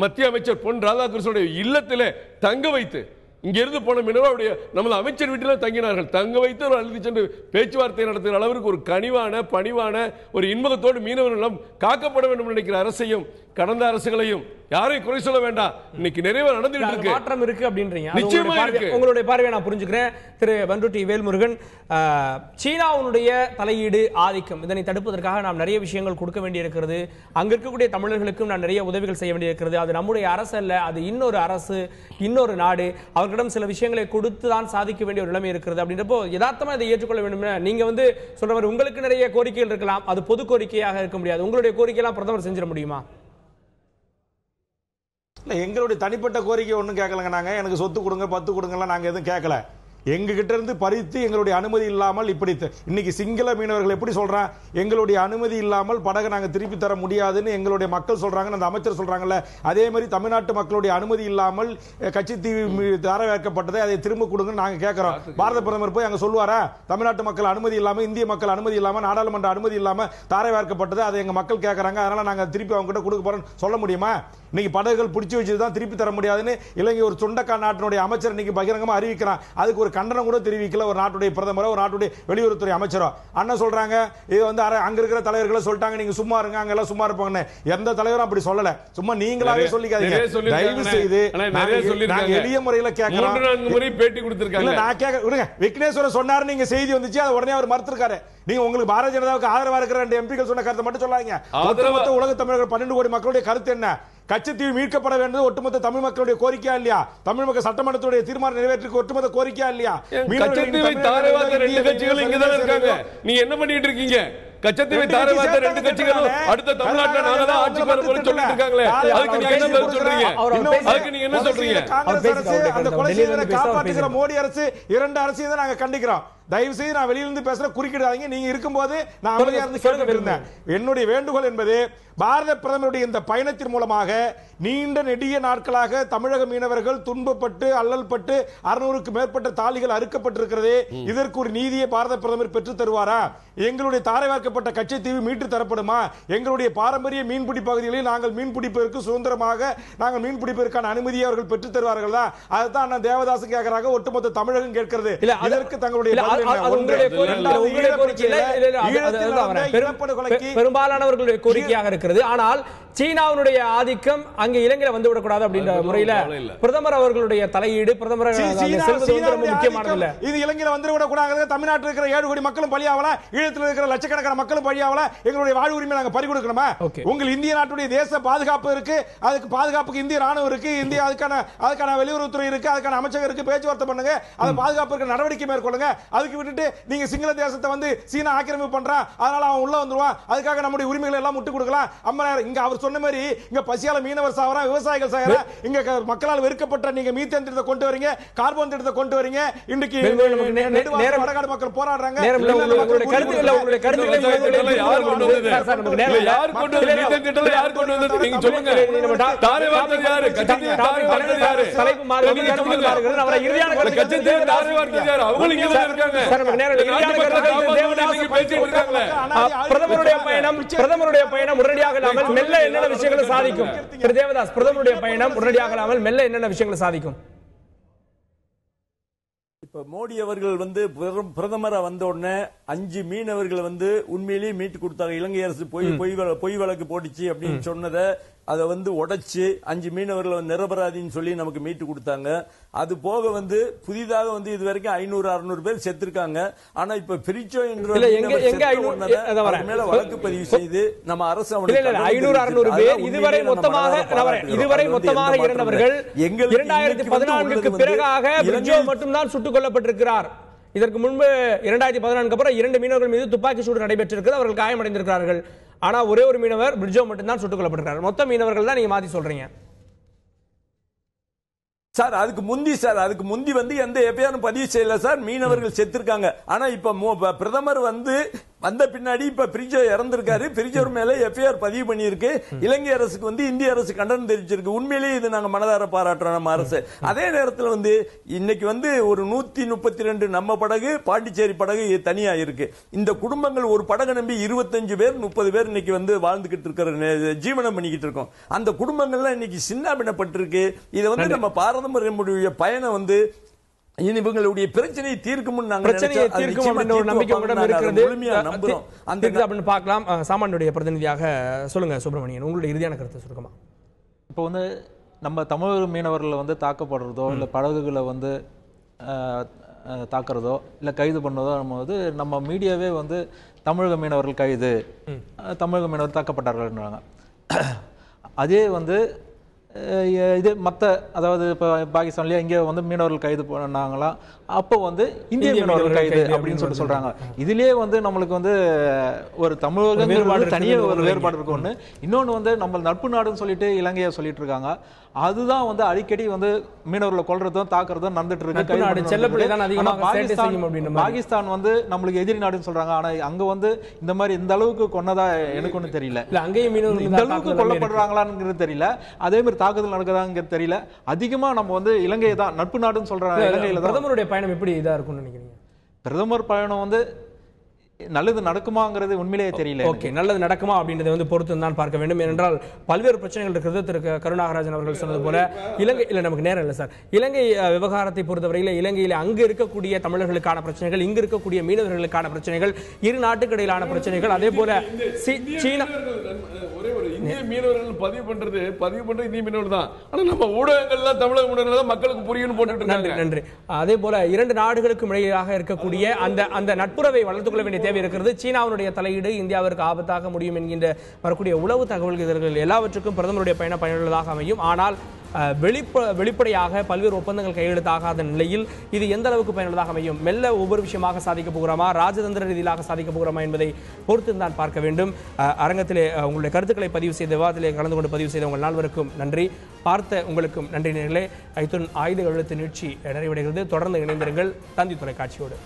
மத்திய அமைச்சர் பொன் ராதாகிருஷ்ணனுடைய இல்லத்திலே தங்க வைத்து, இங்கிருந்து போன மீனவருடைய நமது அமைச்சர் வீட்டில் தங்கினார்கள். தங்க வைத்து அழைத்து சென்று பேச்சுவார்த்தை நடத்துகிற அளவிற்கு ஒரு கனிவான பணிவான ஒரு இன்முகத்தோடு மீனவர்களும் காக்கப்பட வேண்டும் நினைக்கிற அரசையும் கடந்த அரசுகளையும் யாரையும் குறை சொல்ல வேண்டாம். இன்னைக்கு நிறைய நடந்துட்டு இருக்கு, மாற்றம் இருக்கு அப்படின்றீங்க. நிச்சயமா இருக்கு. உங்களுடைய பார்வையை நான் புரிஞ்சுக்கிறேன். திரு பண்ருட்டி வேல்முருகன், சீனாவுடைய தலையீடு ஆதிக்கம் இதனை தடுப்பதற்காக நாம் நிறைய விஷயங்கள் கொடுக்க வேண்டியிருக்கிறது. அங்க இருக்கக்கூடிய தமிழர்களுக்கும் நான் நிறைய உதவிகள் செய்ய வேண்டியிருக்கிறது. அது நம்முடைய அரசு அல்ல, அது இன்னொரு அரசு, இன்னொரு நாடு. அவர்களிடம் சில விஷயங்களை கொடுத்து தான் சாதிக்க வேண்டிய ஒரு நிலைமை இருக்கிறது. அப்படின்றப்போ யதார்த்தமா இதை ஏற்றுக்கொள்ள வேண்டும். நீங்க சொல்ற மாதிரி உங்களுக்கு நிறைய கோரிக்கைகள் இருக்கலாம், அது பொது கோரிக்கையாக இருக்க முடியாது. உங்களுடைய கோரிக்கையெல்லாம் பிரதமர் செஞ்சிட முடியுமா? எங்களுடைய தனிப்பட்ட கோரிக்கை ஒன்றும் கேட்கலங்க. நாங்க எனக்கு சொத்து கொடுங்க 10 கொடுங்கலாம் நாங்க எதுவும் கேட்கல. எங்ககிட்ட இருந்து பறித்து எங்களுடைய அனுமதி இல்லாமல் இப்படி இன்னைக்கு சிங்கள மீனவர்கள் எப்படி சொல்றாங்க, எங்களுடைய அனுமதி இல்லாமல் படகை நாங்க திருப்பி தர முடியாதுன்னு எங்களுடைய மக்கள் சொல்றாங்க, அந்த அமைச்சர் சொல்றாங்கல்ல. அதே மாதிரி தமிழ்நாட்டு மக்களுடைய அனுமதி இல்லாமல் கச்சத்தீவு தரவேற்கப்பட்டதை அதை திரும்ப கொடுங்கன்னு நாங்க கேட்கிறோம். பாரத பிரதமர் போய் அங்க சொல்லுவாரா? தமிழ்நாட்டு மக்கள் அனுமதி இல்லாம, இந்திய மக்கள் அனுமதி இல்லாம, நாடாளுமன்ற அனுமதி இல்லாம தாரவேற்கப்பட்டது அதை எங்க மக்கள் கேட்கறாங்க, அதனால நாங்க திருப்பி அவங்க கிட்ட கொடுக்க போறோம் சொல்ல முடியுமா? இன்னைக்கு படகுகள் பிடிச்சி வச்சுதான் திருப்பி தர முடியாதுன்னு இலங்கை ஒரு சொண்டக்கா நாட்டினுடைய அமைச்சர் இன்னைக்கு பகிரங்கமா அறிவிக்கிறான். அதுக்கு ஒரு கண்டனம் கூட தெரிவிக்கல ஒரு நாட்டுடைய பிரதமரோ ஒரு நாட்டுடைய வெளியுறவுத்துறை அமைச்சரோ. அண்ணன் சொல்றாங்க இது அங்க இருக்கிற தலைவர்களை சொல்லிட்டாங்க நீங்க சும்மா இருங்க, அங்க எல்லாம் சும்மா இருப்பாங்க. எந்த தலைவரும் அப்படி சொல்லல. சும்மா நீங்களாவே சொல்லிக்காதீங்க. தயவு செய்து எளிய முறையில் கேட்கிறோம். பேட்டி கொடுத்திருக்காங்க. நான் கேட்க விடுங்க. விக்னேஸ்வரர் சொன்னாரு, நீங்க செய்தி வந்துச்சு, அதை உடனே அவர் மறுத்திருக்காரு. நீங்க உங்களுக்கு பாரதிய ஜனதாவுக்கு ஆதரவா இருக்கிற 2 எம்பிக்கள் சொன்ன கருத்தை மட்டும் சொல்லாதீங்க. ஒட்டுமொத்த உலக தமிழர்கள் 12 கோடி மக்களுடைய கருத்து என்ன? கச்சத்தீவு மீட்கப்பட வேண்டும் ஒட்டுமொத்த தமிழ் மக்களுடைய கோரிக்கையா இல்லையா? தமிழ் மக்கள் சட்டமன்றத்துடைய தீர்மானம் நிறைவேற்றுக்கு ஒட்டுமொத்த கோரிக்கையா இல்லையா? கச்சத்தீவை தாரவாத 2 கட்சிகள் இங்க தான் இருக்காங்க. நீங்க என்ன பண்ணிட்டு இருக்கீங்க? கச்சத்தீவை தாரவாத 2 கட்சிகளும் அடுத்த தமிழ்நாட்டுல நாங்க தான் ஆட்சி வர போறோம் சொல்லிட்டு இருக்காங்களே. அதுக்கு நீங்க என்ன சொல்றீங்க? அதுக்கு நீங்க என்ன சொல்றீங்க? காங்கிரஸ் அரசு அந்த கொலை செய்தவரை காப்பாற்றுகிற மோடி அரசு 2 அரசையும் தான் நாங்க கண்டிக்கிறோம். தயவு செய்து நான் வெளியிலிருந்து பேசுற குறுக்கிடாதீங்க. நீங்க இருக்கும்போது நான் அமைதியா இருந்து கேட்டுட்டு இருந்தேன். என்னுடைய வேண்டுகோள் என்பது பாரத பிரதமருடைய இந்த பயணத்தின் மூலமாக நீண்ட நெடிய நாட்களாக தமிழக மீனவர்கள் துன்பப்பட்டு அல்லல்பட்டு 600க்கு மேற்பட்ட தாலிகள் அறுக்கப்பட்டிருக்கிறது. இதற்கு ஒரு நீதியை பாரத பிரதமர் பெற்று தருவாரா? எங்களுடைய தாரைவார்க்கப்பட்ட கச்சத்தீவு மீட்டு தரப்படுமா? எங்களுடைய பாரம்பரிய மீன்பிடி பகுதிகளில் நாங்கள் மீன்பிடிப்பதற்கு சுதந்திரமாக நாங்கள் மீன்பிடிப்பதற்கான அனுமதியை அவர்கள் பெற்று தருவார்களா? அதுதான் நான் தேவதாஸ் கேட்கிறாங்க, ஒட்டுமொத்த தமிழகம் கேட்கிறது. இதற்கு தங்களுடைய பெரும்பாலானவர்களுடைய கோரிக்கையாக இருக்கிறது. ஆனால் சீனாவுடைய ஆதிக்கம் அங்கே இலங்கையில வந்து விடக்கூடாது அப்படின்ற முறையில பிரதமர் அவர்களுடைய தலையீடு, பிரதமர் முக்கியமானது இல்ல. இது இலங்கையில வந்து விடக்கூடாது. தமிழ்நாட்டில் இருக்கிற 7 கோடி மக்களும் பலியாவல, ஈழத்தில் இருக்கிற லட்சக்கணக்கான மக்களும் பலியாவல. எங்களுடைய வாழ்வு உரிமை நாங்க பறி கொடுக்கணுமா? உங்கள் இந்திய நாட்டுடைய தேச பாதுகாப்பு இருக்கு, அதுக்கு பாதுகாப்புக்கு இந்திய ராணுவம் இருக்கு, இந்திய அதுக்கான வெளியுறவுத்துறை இருக்கு, அதுக்கான அமைச்சகம் இருக்கு. பேச்சுவார்த்தை பண்ணுங்க, அது பாதுகாப்பு நடவடிக்கை மேற்கொள்ளுங்க. அதுக்கு அதுக்கு விட்டுட்டு நீங்க சிங்கள தேசத்தை வந்து சீனா ஆக்கிரமிப்பு பண்றான், அதனால அவன் உள்ள வந்துருவான், அதுக்காக நம்முடைய உரிமைகளை எல்லாம் முட்டு கொடுக்கலாம். இங்க அவர் சொன்ன மாதிரி இங்க பசியால மீனவர் சாவறான், விவசாயிகள் சாவறான், இங்க மக்களால் வெறுக்கப்பட்ட நீங்க மீத்தேன் திட்டத்தை கொண்டு வரீங்க, கார்பன் திட்டத்தை கொண்டு வரீங்க, இன்னைக்கு வடகாடு மக்கள் போராடுறாங்க. பிரதமருடைய பயணம் உடனடியாக இல்லாமல் மெல்ல என்னென்ன விஷயங்களை சாதிக்கும்? தேவதாஸ், பிரதமருடைய பயணம் உடனடியாக இல்லாமல் மெல்ல என்னென்ன விஷயங்களை சாதிக்கும்? இப்ப மோடி அவர்கள் வந்து பிரதமரா வந்த உடனே 5 மீனவர்கள் வந்து உண்மையிலேயே மீட்டு கொடுத்தாங்க. இலங்கை அரசு பொய் வழக்கு போட்டுச்சு அப்படின்னு சொன்னதை அதை வந்து உடைச்சு 5 மீனவர்கள் நிரபராதின்னு சொல்லி நமக்கு மீட்டு கொடுத்தாங்க. அது போக வந்து புதிதாக வந்து இது வரைக்கும் 500-600 பேர் செத்துருக்காங்க. ஆனா இப்ப பிரிச்சோ என்ற மேல வழக்கு பதிவு செய்து நம்ம அரசு 500-600 பேர் இதுவரை மொத்தமாக இறந்தவர்கள் 2014க்கு பிறகாக பிரிட்ஜோ மட்டும்தான் சுட்டுக் கொல்லப்பட்டிருக்கிறார். இதற்கு முன்பு 2014 அப்புறம் 2 மீனவர்கள் மீது துப்பாக்கி சூடு நடைபெற்றிருக்கிறது, அவர்கள் காயமடைந்திருக்கிறார்கள். ஆனா ஒரே ஒரு மீனவர் பிரிட்ஜோ மட்டும்தான் சுட்டுக் கொல்லப்பட்டிருக்கிறார். மொத்த மீனவர்கள் தான் நீங்க மாத்தி சொல்றீங்க சார். அதுக்கு முந்தி வந்து எந்த எஃப்ஐஆர் பதிவு செய்யல சார். மீனவர்கள் செத்துருக்காங்க. ஆனா இப்ப பிரதமர் வந்து வந்த பின்னாடி இப்ப பிரிட்ஜோ இறந்திருக்காரு. பிரிட்ஜோர் மேல எஃப்ஐஆர் பதிவு பண்ணியிருக்கு. இலங்கை அரசுக்கு வந்து இந்திய அரசு கண்டனம் தெரிவிச்சிருக்கு. உண்மையிலேயே இது நாங்க மனதார பாராட்டுறோம் நம்ம அரசு. அதே நேரத்தில் வந்து இன்னைக்கு வந்து ஒரு 132 நம்ம படகு, பாண்டிச்சேரி படகு தனியா இருக்கு. இந்த குடும்பங்கள் ஒரு படகு நம்பி 25 பேர் 30 பேர் இன்னைக்கு வந்து வாழ்ந்துகிட்டு இருக்கிற ஜீவனம் பண்ணிக்கிட்டு இருக்கோம். அந்த குடும்பங்கள்லாம் இன்னைக்கு சின்னாபின்னப்பட்டிருக்கு. இதை வந்து நம்ம பாரதமரிய பயணம் வந்து இவங்களுடைய பிரச்சனையை தீர்க்கும் பார்க்கலாம். சாமானியுடைய பிரதிநிதியாக சொல்லுங்க சுப்பிரமணியன், உங்களுடைய இறுதியான கருத்தை சுருக்கமா. இப்போ வந்து நம்ம தமிழக மீனவர்கள் வந்து தாக்கப்படுறதோ இல்லை படகுகளை வந்து தாக்குறதோ இல்லை கைது பண்ணுறதோ நம்ம மீடியாவே வந்து தமிழக மீனவர்கள் கைது, தமிழக மீனவர் தாக்கப்பட்டார்கள்ன்றாங்க. அதே வந்து இது மற்ற, அதாவது இப்போ பாகிஸ்தான்லயே இங்கே வந்து மீனவர்கள் கைது பண்ணாங்களாம், அப்போ வந்து இந்திய மீனவர்கள் கைது அப்படின்னு சொல்றாங்க. இதுலயே வந்து நம்மளுக்கு வந்து ஒரு தமிழக தனியே ஒரு வேறுபாடு இருக்கு. ஒண்ணு, இன்னொன்னு வந்து நம்ம நட்பு நாடுன்னு சொல்லிட்டு இலங்கையை சொல்லிட்டு இருக்காங்க. அதுதான் வந்து அடிக்கடி வந்து மீனவர்களை கொல்றதும் தாக்குறதும் நடந்துட்டு இருக்கு. பாகிஸ்தான் வந்து நம்மளுக்கு எதிரி நாடுன்னு சொல்றாங்க. ஆனா அங்க வந்து இந்த மாதிரி இந்த அளவுக்கு கொன்னதா எனக்கு ஒண்ணு தெரியல. அங்கேயும் மீனவர்கள் இந்த அளவுக்கு கொல்லப்படுறாங்களான்னு தெரியல. அதே மாதிரி தாக்குதல் நடக்குதாங்கிறது தெரியல. அதிகமா நம்ம வந்து இலங்கையை தான் நட்பு நாடுன்னு சொல்றாங்க. இலங்கையில பிரதமருடைய பயணம் எப்படி இதா இருக்கும்னு நினைக்கிறீங்க? பிரதமர் பயணம் வந்து நல்லது நடக்குமாங்கிறது உண்மையிலேயே தெரியல. ஓகே, நல்லது நடக்குமா அப்படின்றத வந்து பொறுத்து தான் பார்க்க வேண்டும். ஏனென்றால் பல்வேறு பிரச்சனைகள் இருக்கிறது. திரு கருணாகராஜன் அவர்கள் சொன்னது போல இலங்கை இல்ல, நமக்கு நேரம் இல்லை சார். இலங்கை விவகாரத்தை பொறுத்தவரையில் இலங்கையில் அங்கு இருக்கக்கூடிய தமிழர்களுக்கான பிரச்சனைகள், இங்கு இருக்கக்கூடிய மீனவர்களுக்கான பிரச்சனைகள், இரு நாட்டுக்கு இடையிலான பிரச்சனைகள், அதே போல சீனா இந்திய மீனவர்கள் பதிவு பண்றது இந்திய மீனவர்கள் தான். ஆனா நம்ம ஊடகங்கள்லாம் தமிழக மீனவர்கள் தான் மக்களுக்கு புரியும் போட்டுட்டு இருக்காங்க. நன்றி. அதே போல இரண்டு நாடுகளுக்கும் இடையிலாக இருக்கக்கூடிய அந்த நட்புறவை வளர்த்துக் கொள்ள வேண்டிய தேவை இருக்கிறது. சீனாவுடைய தலையீடு இந்தியாவிற்கு ஆபத்தாக முடியும் என்கின்ற வரக்கூடிய உளவு தகவல்கள் எல்லாவற்றுக்கும் பிரதமருடைய பயணம் பயனுள்ளதாக அமையும். ஆனால் வெளிப்படையாக பல்வேறு ஒப்பந்தங்கள் கையெழுத்தாகாத நிலையில் இது எந்த அளவுக்கு பயனுள்ளதாக அமையும், மெல்ல ஒவ்வொரு விஷயமாக சாதிக்க போகிறோமா, ராஜதந்திர ரீதியாக சாதிக்க போகிறோமா என்பதை பொறுத்து தான் பார்க்க வேண்டும். அரங்கத்திலே உங்களுடைய கருத்துக்களை பதிவு செய்த விவாதத்திலே கலந்து கொண்டு பதிவு செய்த உங்கள் நால்வருக்கும் நன்றி. பார்த்த உங்களுக்கும் நன்றி நேயர்களே. இத்துடன் ஆயுத எழுத்து நிகழ்ச்சி நிறைவடைகிறது. தொடர்ந்து இணைந்திருங்கள் தந்தி தொலைக்காட்சியோடு.